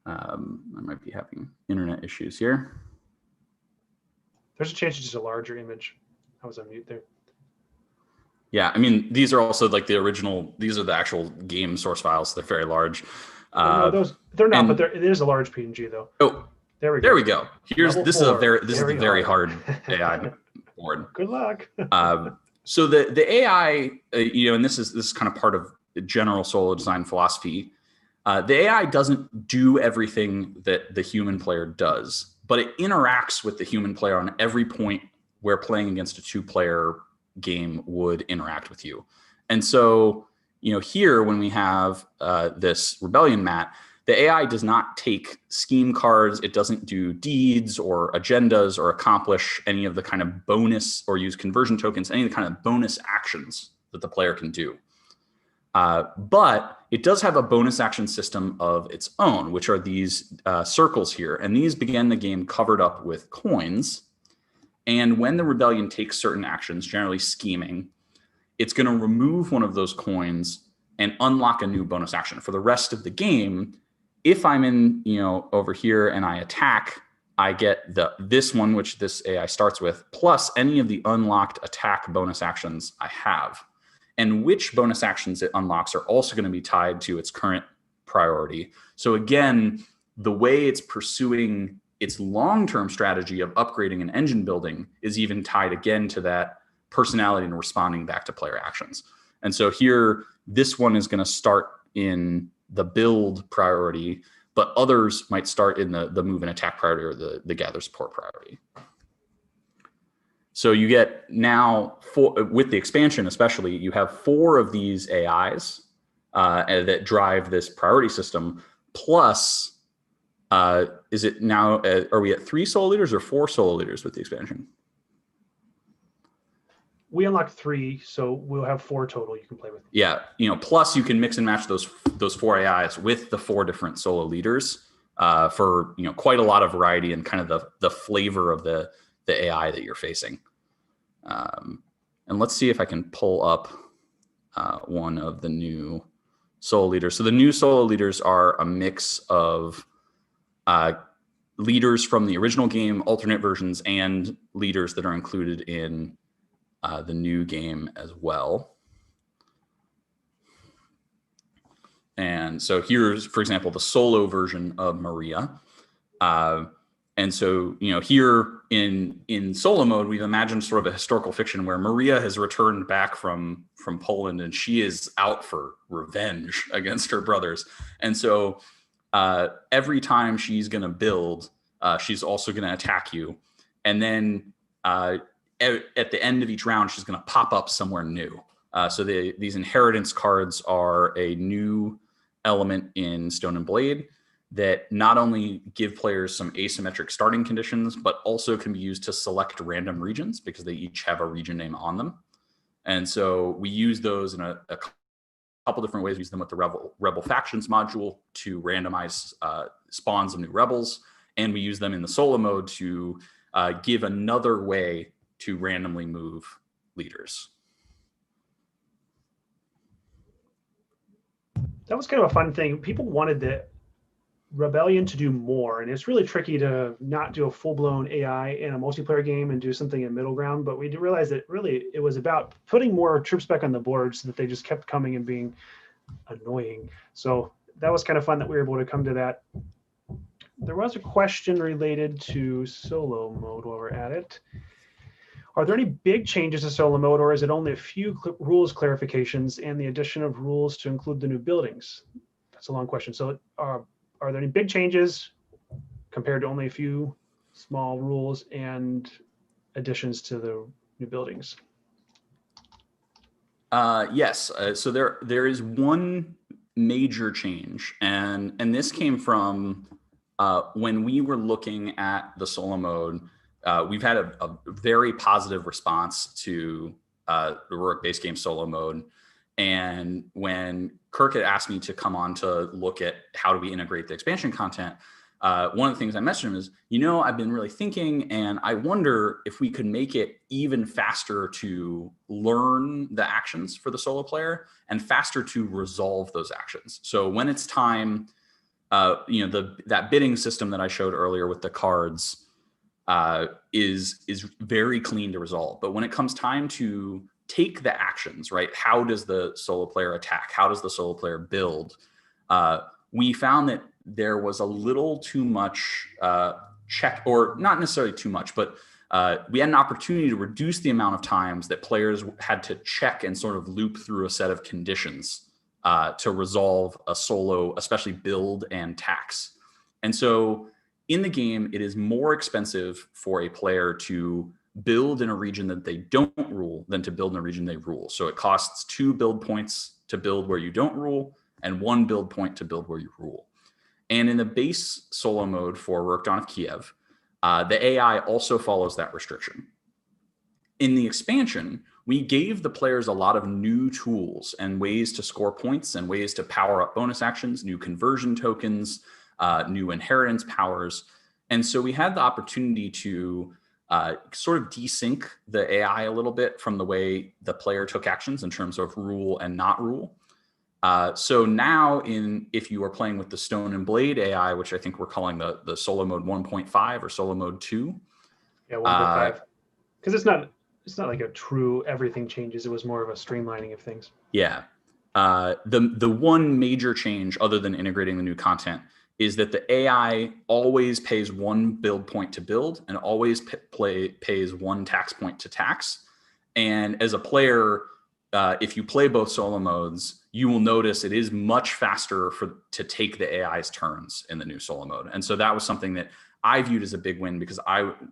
I might be having internet issues here. There's a chance it's just a larger image. I was on mute there. Yeah, I mean, these are also like the original, these are the actual game source files. They're very large. No, they're not, but it is a large PNG though. Oh, there we go. This is a very hard AI board. Good luck. So the AI, and this is kind of part of the general solo design philosophy. The AI doesn't do everything that the human player does, but it interacts with the human player on every point where playing against a 2-player game would interact with you. And so, here when we have this rebellion mat, the AI does not take scheme cards. It doesn't do deeds or agendas or accomplish any of the kind of bonus or use conversion tokens, any of the kind of bonus actions that the player can do. But it does have a bonus action system of its own, which are these circles here. And these begin the game covered up with coins. And when the rebellion takes certain actions, generally scheming, it's going to remove one of those coins and unlock a new bonus action. For the rest of the game, if I'm in, over here and I attack, I get this one, which this AI starts with, plus any of the unlocked attack bonus actions I have. And which bonus actions it unlocks are also going to be tied to its current priority. So again, the way it's pursuing its long-term strategy of upgrading and engine building is even tied again to that personality and responding back to player actions. And so here, this one is going to start in the build priority, but others might start in the move and attack priority or the gather support priority. So you get now, with the expansion especially, you have 4 of these AIs that drive this priority system, plus is it now, are we at 3 solo leaders or 4 solo leaders with the expansion? We unlocked 3, so we'll have 4 total you can play with. Yeah, plus you can mix and match those 4 AIs with the 4 different solo leaders for quite a lot of variety and kind of the flavor of the AI that you're facing. And let's see if I can pull up one of the new solo leaders. So the new solo leaders are a mix of leaders from the original game, alternate versions, and leaders that are included in the new game as well. And so here's, for example, the solo version of Maria. And so, here in solo mode, we've imagined sort of a historical fiction where Maria has returned back from Poland, and she is out for revenge against her brothers. And so every time she's going to build, she's also going to attack you. And then at the end of each round, she's going to pop up somewhere new. So these inheritance cards are a new element in Stone and Blade that not only give players some asymmetric starting conditions, but also can be used to select random regions because they each have a region name on them. And so we use those in a couple different ways. We use them with the Rebel Factions module to randomize spawns of new rebels. And we use them in the solo mode to give another way to randomly move leaders. That was kind of a fun thing. People wanted the Rebellion to do more, and it's really tricky to not do a full-blown AI in a multiplayer game and do something in middle ground. But we did realize that really it was about putting more troops back on the board so that they just kept coming and being annoying. So that was kind of fun that we were able to come to that. There was a question related to solo mode while we're at it. Are there any big changes to solo mode, or is it only a few rules clarifications and the addition of rules to include the new buildings? That's a long question. So are there any big changes compared to only a few small rules and additions to the new buildings? Yes. So there is one major change, and this came from when we were looking at the solo mode. We've had a very positive response to the Rurik base game solo mode. And when Kirk had asked me to come on to look at how do we integrate the expansion content, one of the things I messaged him is, I've been really thinking, and I wonder if we could make it even faster to learn the actions for the solo player and faster to resolve those actions. So when it's time, that bidding system that I showed earlier with the cards is very clean to resolve. But when it comes time to take the actions, right? How does the solo player attack? How does the solo player build? We found that there was a little too much check, or not necessarily too much, but we had an opportunity to reduce the amount of times that players had to check and sort of loop through a set of conditions to resolve a solo, especially build and tax. And so in the game, it is more expensive for a player to build in a region that they don't rule than to build in a region they rule. So it costs 2 build points to build where you don't rule and 1 build point to build where you rule. And in the base solo mode for Rurik Dawn of Kiev, the AI also follows that restriction. In the expansion, we gave the players a lot of new tools and ways to score points and ways to power up bonus actions, new conversion tokens, new inheritance powers. And so we had the opportunity to sort of desync the AI a little bit from the way the player took actions in terms of rule and not rule. So now if you are playing with the Stone and Blade AI, which I think we're calling the solo mode 1.5 or solo mode 2. Yeah, 1.5. Because it's not like a true everything changes. It was more of a streamlining of things. Yeah. The one major change other than integrating the new content is that the AI always pays 1 build point to build and always pays 1 tax point to tax. And as a player, if you play both solo modes, you will notice it is much faster to take the AI's turns in the new solo mode. And so that was something that I viewed as a big win, because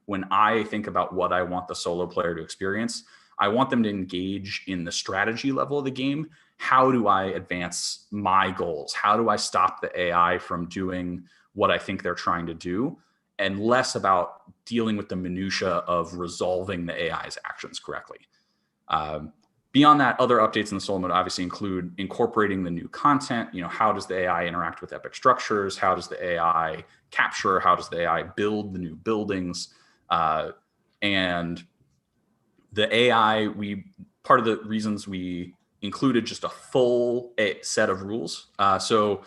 when I think about what I want the solo player to experience, I want them to engage in the strategy level of the game. How do I advance my goals? How do I stop the AI from doing what I think they're trying to do? And less about dealing with the minutia of resolving the AI's actions correctly. Beyond that, other updates in the solo mode obviously include incorporating the new content. How does the AI interact with epic structures? How does the AI capture? How does the AI build the new buildings? And the AI, part of the reasons we included just a full set of rules. So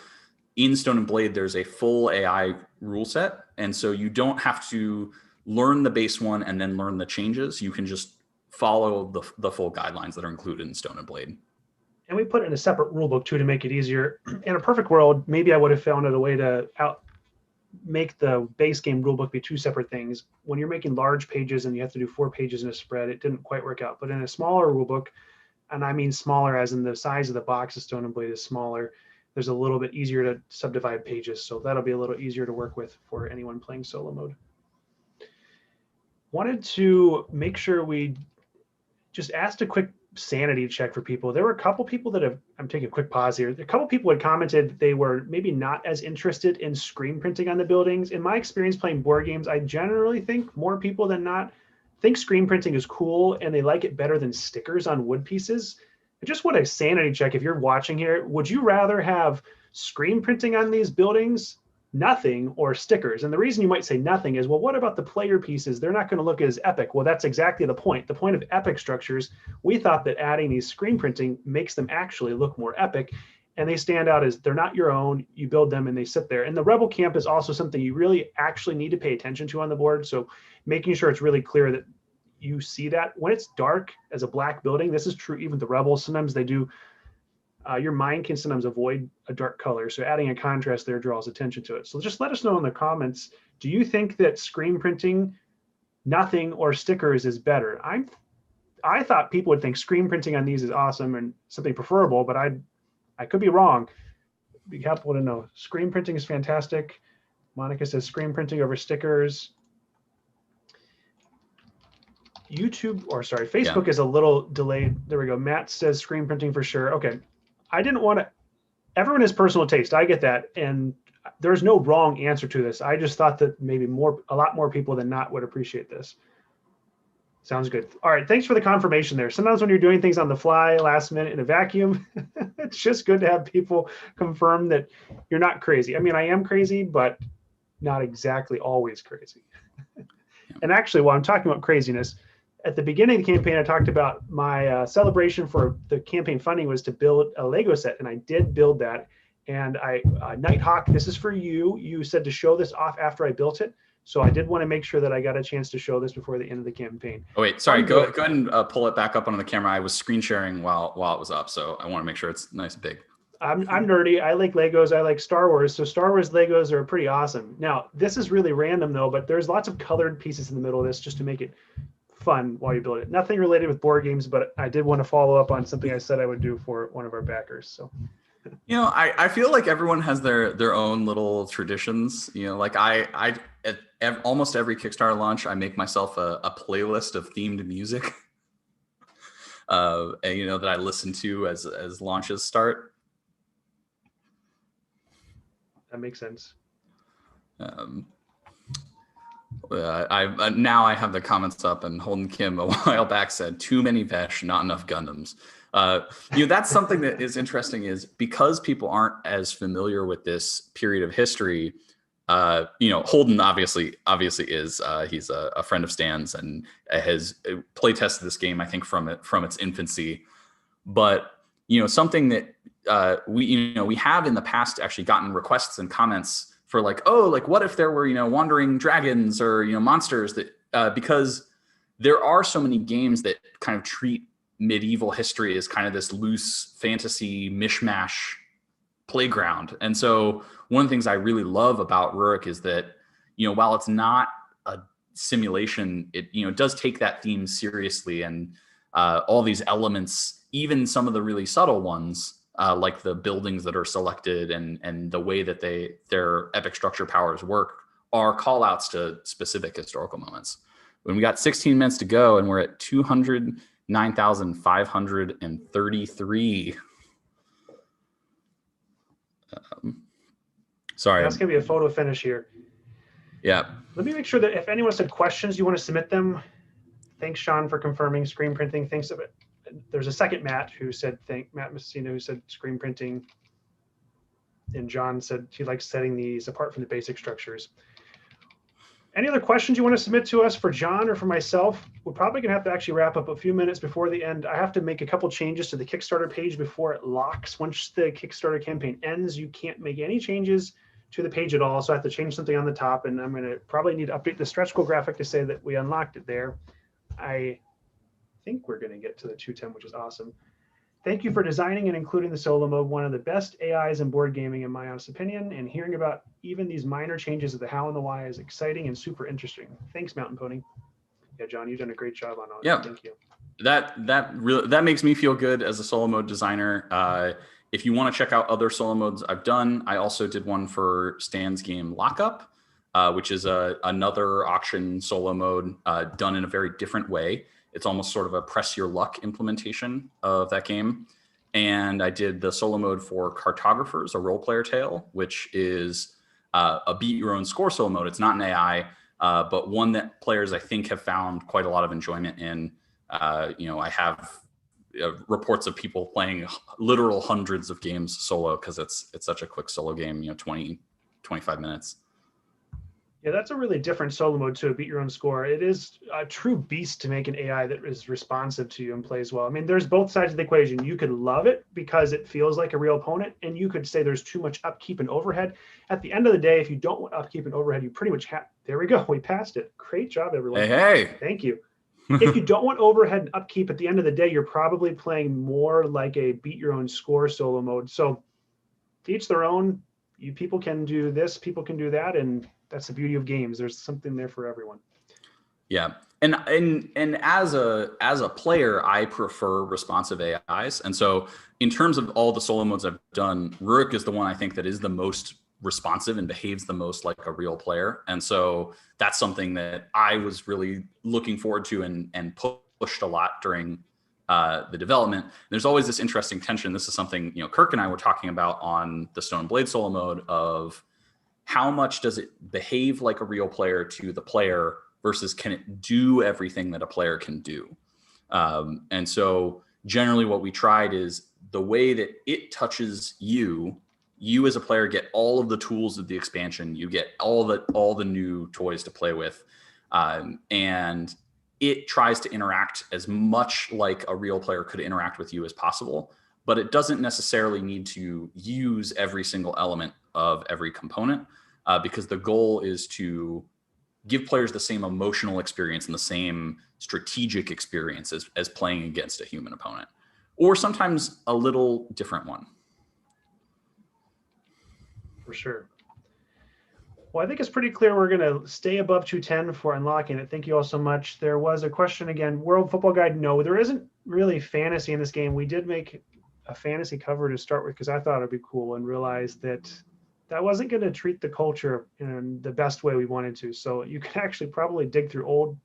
in Stone and Blade, there's a full AI rule set. And so you don't have to learn the base one and then learn the changes. You can just follow the full guidelines that are included in Stone and Blade. And we put it in a separate rule book too to make it easier. In a perfect world, maybe I would have found a way to make the base game rulebook be two separate things. When you're making large pages and you have to do 4 pages in a spread, it didn't quite work out. But in a smaller rulebook, and I mean smaller as in the size of the box of Stone and Blade is smaller, there's a little bit easier to subdivide pages. So that'll be a little easier to work with for anyone playing solo mode. Wanted to make sure we just asked a quick sanity check for people. There were a couple people that have, I'm taking a quick pause here. A couple people had commented they were maybe not as interested in screen printing on the buildings. In my experience playing board games, I generally think more people than not think screen printing is cool and they like it better than stickers on wood pieces. I just want a sanity check. If you're watching here, would you rather have screen printing on these buildings, nothing, or stickers? And the reason you might say nothing is, well, what about the player pieces? They're not going to look as epic. Well, that's exactly the point. The point of epic structures, we thought that adding these screen printing makes them actually look more epic, and they stand out as they're not your own. You build them and they sit there. And the rebel camp is also something you really actually need to pay attention to on the board. So making sure it's really clear that you see that when it's dark as a black building, this is true even the rebels, sometimes they do, your mind can sometimes avoid a dark color. So adding a contrast there draws attention to it. So just let us know in the comments, do you think that screen printing, nothing, or stickers is better? I thought people would think screen printing on these is awesome and something preferable, but I could be wrong. Be helpful to know. Screen printing is fantastic. Monica says screen printing over stickers. Facebook is a little delayed. There we go. Matt says screen printing for sure. Okay. I didn't want to, everyone has personal taste. I get that. And there's no wrong answer to this. I just thought that maybe a lot more people than not would appreciate this. Sounds good. All right. Thanks for the confirmation there. Sometimes when you're doing things on the fly, last minute in a vacuum, it's just good to have people confirm that you're not crazy. I mean, I am crazy, but not exactly always crazy. And actually, while I'm talking about craziness, at the beginning of the campaign, I talked about my celebration for the campaign funding was to build a Lego set, and I did build that. And Nighthawk, this is for you. You said to show this off after I built it. So I did want to make sure that I got a chance to show this before the end of the campaign. Oh, wait, sorry. Go ahead and pull it back up onto the camera. I was screen sharing while it was up, so I want to make sure it's nice and big. I'm nerdy. I like Legos. I like Star Wars. So Star Wars Legos are pretty awesome. Now, this is really random, though, but there's lots of colored pieces in the middle of this just to make it fun while you build it. Nothing related with board games, but I did want to follow up on something I said I would do for one of our backers. So, you know, I feel like everyone has their own little traditions. You know, like I at almost every Kickstarter launch, I make myself a playlist of themed music, and, you know, that I listen to as launches start. That makes sense. Now I have the comments up, and Holden Kim a while back said, "Too many Vesh, not enough Gundams." You know, that's something that is interesting, is because people aren't as familiar with this period of history. You know, Holden obviously is. He's a friend of Stan's and has play tested this game, I think, from its infancy. But you know, something that we have in the past actually gotten requests and comments for, like, oh, like, what if there were, you know, wandering dragons or, you know, monsters that, because there are so many games that kind of treat medieval history as kind of this loose fantasy mishmash playground. And so one of the things I really love about Rurik is that, you know, while it's not a simulation, it, you know, does take that theme seriously, and all these elements, even some of the really subtle ones, like the buildings that are selected and the way that their epic structure powers work, are call outs to specific historical moments. When we got 16 minutes to go and we're at 209,533. Sorry. That's going to be a photo finish here. Yeah. Let me make sure that if anyone said questions, you want to submit them. Thanks, Sean, for confirming screen printing. Thanks of it. There's a second Matt who said, Matt Messina, who said screen printing. And John said he likes setting these apart from the basic structures. Any other questions you want to submit to us for John or for myself? We're probably going to have to actually wrap up a few minutes before the end. I have to make a couple changes to the Kickstarter page before it locks. Once the Kickstarter campaign ends, you can't make any changes to the page at all. So I have to change something on the top, and I'm going to probably need to update the stretch goal graphic to say that we unlocked it there. I think we're going to get to the 210, which is awesome. Thank you for designing and including the solo mode, one of the best AIs in board gaming, in my honest opinion. And hearing about even these minor changes of the how and the why is exciting and super interesting. Thanks, Mountain Pony. Yeah, John, you've done a great job on all that. Yeah, thank you. That makes me feel good as a solo mode designer. If you want to check out other solo modes I've done, I also did one for Stan's game Lockup, which is another auction solo mode done in a very different way. It's almost sort of a press your luck implementation of that game. And I did the solo mode for Cartographers, a role player tale, which is a beat your own score solo mode. It's not an AI, but one that players I think have found quite a lot of enjoyment in. I have reports of people playing literal hundreds of games solo because it's such a quick solo game, 20, 25 minutes. Yeah, that's a really different solo mode to beat your own score. It is a true beast to make an AI that is responsive to you and plays well. I mean, there's both sides of the equation. You could love it because it feels like a real opponent, and you could say there's too much upkeep and overhead. At the end of the day, if you don't want upkeep and overhead, you pretty much have. There we go. We passed it. Great job, everyone. Hey. Thank you. If you don't want overhead and upkeep, at the end of the day, you're probably playing more like a beat your own score solo mode. So to each their own. People can do this, people can do that, and that's the beauty of games. There's something there for everyone. Yeah. And as a player, I prefer responsive AIs. And so in terms of all the solo modes I've done, Rurik is the one I think that is the most responsive and behaves the most like a real player. And so that's something that I was really looking forward to and pushed a lot during the development. There's always this interesting tension. This is something, Kirk and I were talking about on the Stone and Blade solo mode of how much does it behave like a real player to the player versus can it do everything that a player can do? And so generally what we tried is the way that it touches you as a player get all of the tools of the expansion, you get all the new toys to play with. And it tries to interact as much like a real player could interact with you as possible, but it doesn't necessarily need to use every single element of every component because the goal is to give players the same emotional experience and the same strategic experience as playing against a human opponent, or sometimes a little different one. For sure. Well, I think it's pretty clear we're going to stay above 210 for unlocking it. Thank you all so much. There was a question again. World Football Guide, no, there isn't really fantasy in this game. We did make a fantasy cover to start with because I thought it'd be cool and realized that wasn't going to treat the culture in the best way we wanted to. So you can actually probably dig through old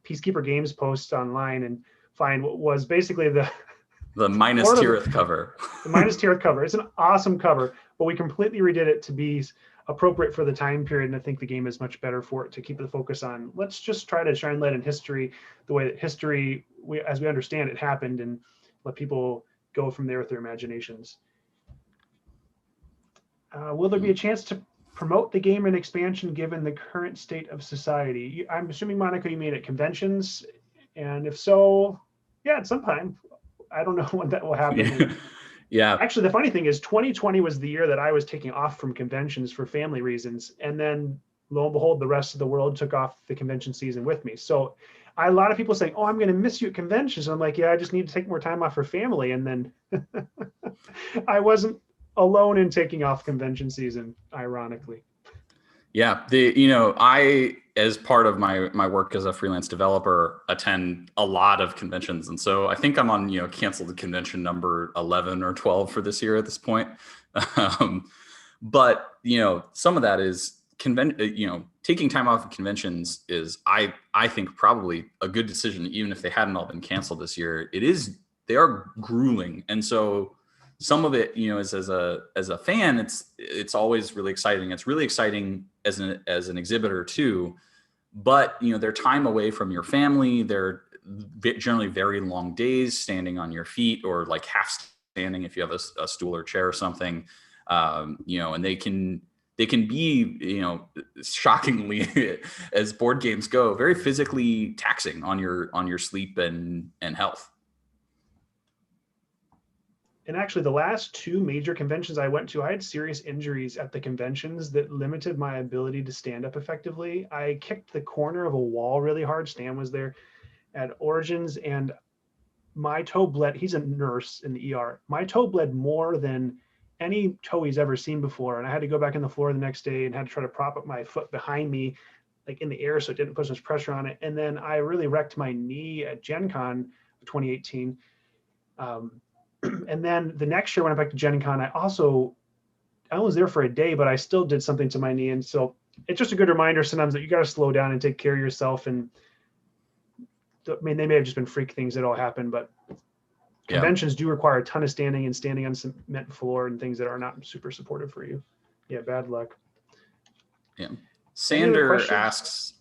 PieceKeeper Games posts online and find what was basically the Minas Tirith cover. The Minas Tirith cover. It's an awesome cover, but we completely redid it to be appropriate for the time period, and I think the game is much better for it to keep the focus on. Let's just try to shine light on history, the way that history, as we understand it, happened, and let people go from there with their imaginations. Will there be a chance to promote the game and expansion given the current state of society? I'm assuming, Monica, you mean at conventions, and if so, yeah, at some time. I don't know when that will happen. Yeah. Actually, the funny thing is 2020 was the year that I was taking off from conventions for family reasons. And then lo and behold, the rest of the world took off the convention season with me. So a lot of people saying, oh, I'm going to miss you at conventions. I'm like, yeah, I just need to take more time off for family. And then I wasn't alone in taking off convention season, ironically. Yeah. I, as part of my work as a freelance developer, attend a lot of conventions. And so I think I'm on, canceled convention number 11 or 12 for this year at this point. But, some of that is taking time off of conventions is, I think probably a good decision, even if they hadn't all been canceled this year. They are grueling. And so some of it, is as a fan, it's always really exciting. It's really exciting as an exhibitor too, but their time away from your family, they're generally very long days standing on your feet or like half standing if you have a stool or chair or something, and they can be, shockingly, as board games go, very physically taxing on your sleep and health. And actually, the last two major conventions I went to, I had serious injuries at the conventions that limited my ability to stand up effectively. I kicked the corner of a wall really hard. Stan was there at Origins, and my toe bled. He's a nurse in the ER. My toe bled more than any toe he's ever seen before. And I had to go back in the floor the next day and had to try to prop up my foot behind me, like in the air, so it didn't put as much pressure on it. And then I really wrecked my knee at Gen Con 2018. And then the next year when I went back to Gen Con, I was there for a day, but I still did something to my knee. And so it's just a good reminder sometimes that you got to slow down and take care of yourself. And I mean, they may have just been freak things that all happen, but conventions do require a ton of standing and standing on cement floor and things that are not super supportive for you. Yeah, bad luck. Yeah. Sander asks,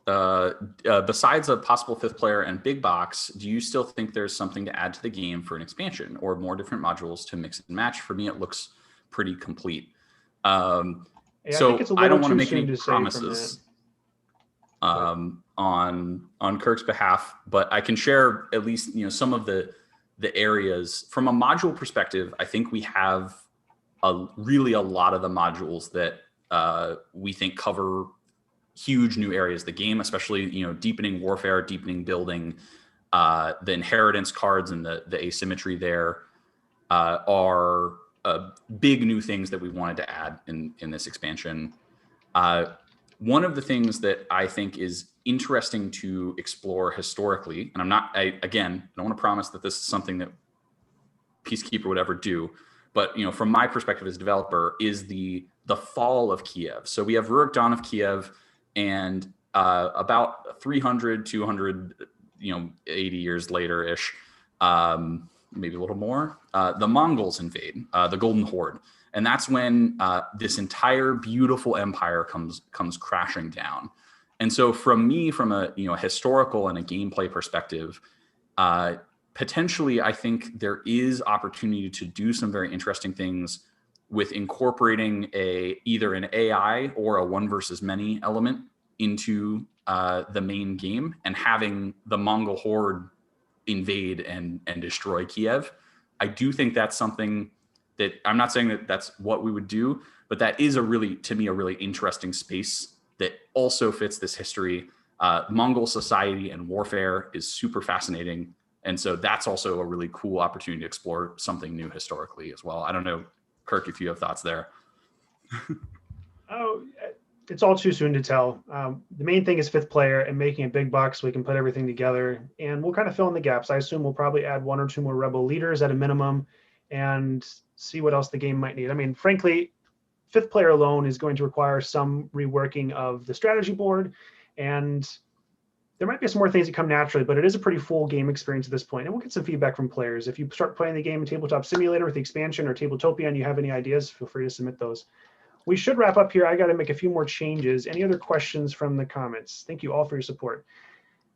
besides a possible 5th player and big box, do you still think there's something to add to the game for an expansion or more different modules to mix and match? For me, it looks pretty complete. Yeah, so I don't want to make any promises on Kirk's behalf, but I can share at least some of the areas from a module perspective. I think we have really a lot of the modules that we think cover huge new areas of the game, especially deepening warfare, deepening building, the inheritance cards and the asymmetry there are big new things that we wanted to add in this expansion. One of the things that I think is interesting to explore historically, and I don't want to promise that this is something that PieceKeeper would ever do, but from my perspective as a developer, is the fall of Kiev. So we have Rurik, Dawn of Kiev, and about 300, 200, 80 years later-ish, maybe a little more, the Mongols invade, the Golden Horde. And that's when this entire beautiful empire comes crashing down. And so from a historical and a gameplay perspective, potentially I think there is opportunity to do some very interesting things with incorporating either an AI or a one versus many element into the main game and having the Mongol horde invade and destroy Kiev. I do think that's something that I'm not saying that that's what we would do, but that is to me, a really interesting space that also fits this history. Mongol society and warfare is super fascinating. And so that's also a really cool opportunity to explore something new historically as well. I don't know, Kirk, if you have thoughts there. Oh, it's all too soon to tell. The main thing is 5th player and making a big box so we can put everything together, and we'll kind of fill in the gaps. I assume we'll probably add 1 or 2 more rebel leaders at a minimum and see what else the game might need. I mean, frankly, 5th player alone is going to require some reworking of the strategy board, and there might be some more things that come naturally, but it is a pretty full game experience at this point. And we'll get some feedback from players. If you start playing the game in Tabletop Simulator with the expansion or Tabletopia and you have any ideas, feel free to submit those. We should wrap up here. I got to make a few more changes. Any other questions from the comments? Thank you all for your support.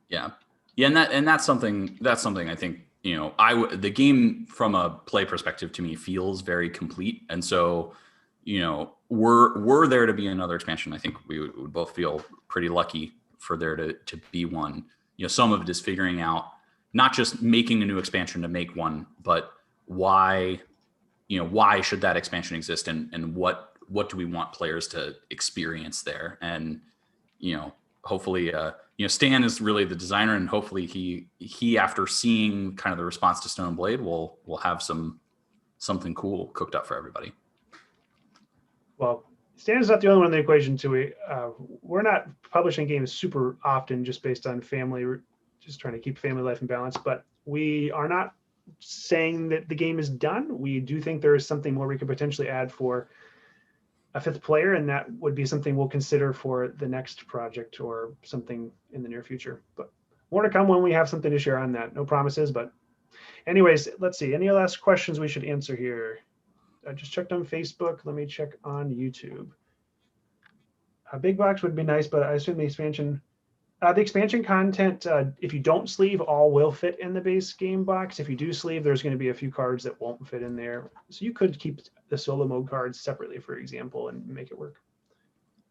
Yeah, and that's something I think the game from a play perspective to me feels very complete, and so were there to be another expansion, I think we would both feel pretty lucky for there to be one. Some of it is figuring out not just making a new expansion to make one, but why should that expansion exist, and what do we want players to experience there? And hopefully Stan is really the designer, and hopefully he after seeing kind of the response to Stone and Blade will have something cool cooked up for everybody. Well, Stan is not the only one in the equation too. We're not publishing games super often just based on family. We're just trying to keep family life in balance, but we are not saying that the game is done. We do think there is something more we could potentially add for a 5th player, and that would be something we'll consider for the next project or something in the near future. But more to come when we have something to share on that. No promises, but anyways, let's see. Any last questions we should answer here? I just checked on Facebook. Let me check on YouTube. A big box would be nice, but I assume the expansion content, if you don't sleeve, all will fit in the base game box. If you do sleeve, there's going to be a few cards that won't fit in there. So you could keep the solo mode cards separately, for example, and make it work.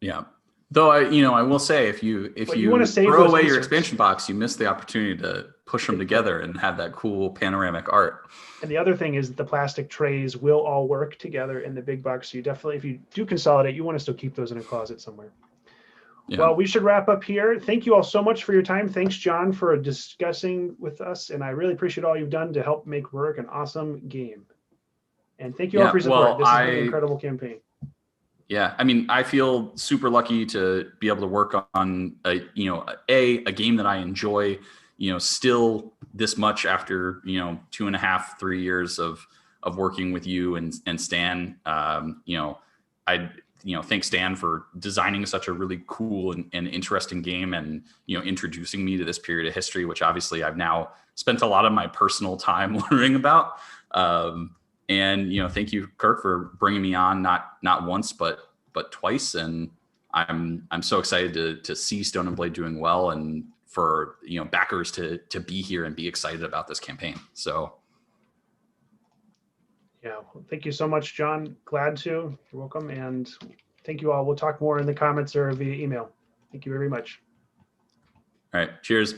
Yeah. Though I will say, if you want to throw away your expansion box, you miss the opportunity to push them together and have that cool panoramic art. And the other thing is that the plastic trays will all work together in the big box. So you definitely, if you do consolidate, you want to still keep those in a closet somewhere. Yeah. Well, we should wrap up here. Thank you all so much for your time. Thanks, John, for discussing with us. And I really appreciate all you've done to help make Rurik an awesome game. And thank you all for your support. This has been an incredible campaign. Yeah, I mean, I feel super lucky to be able to work on a game that I enjoy, still this much after 2.5, 3 years of working with you and Stan. I thank Stan for designing such a really cool and interesting game, and introducing me to this period of history, which obviously I've now spent a lot of my personal time learning about. And thank you, Kirk, for bringing me on not once but twice. And I'm so excited to see Stone and Blade doing well, and for backers to be here and be excited about this campaign. So yeah, well, thank you so much, John. Glad to. You're welcome. And thank you all. We'll talk more in the comments or via email. Thank you very much. all right, cheers.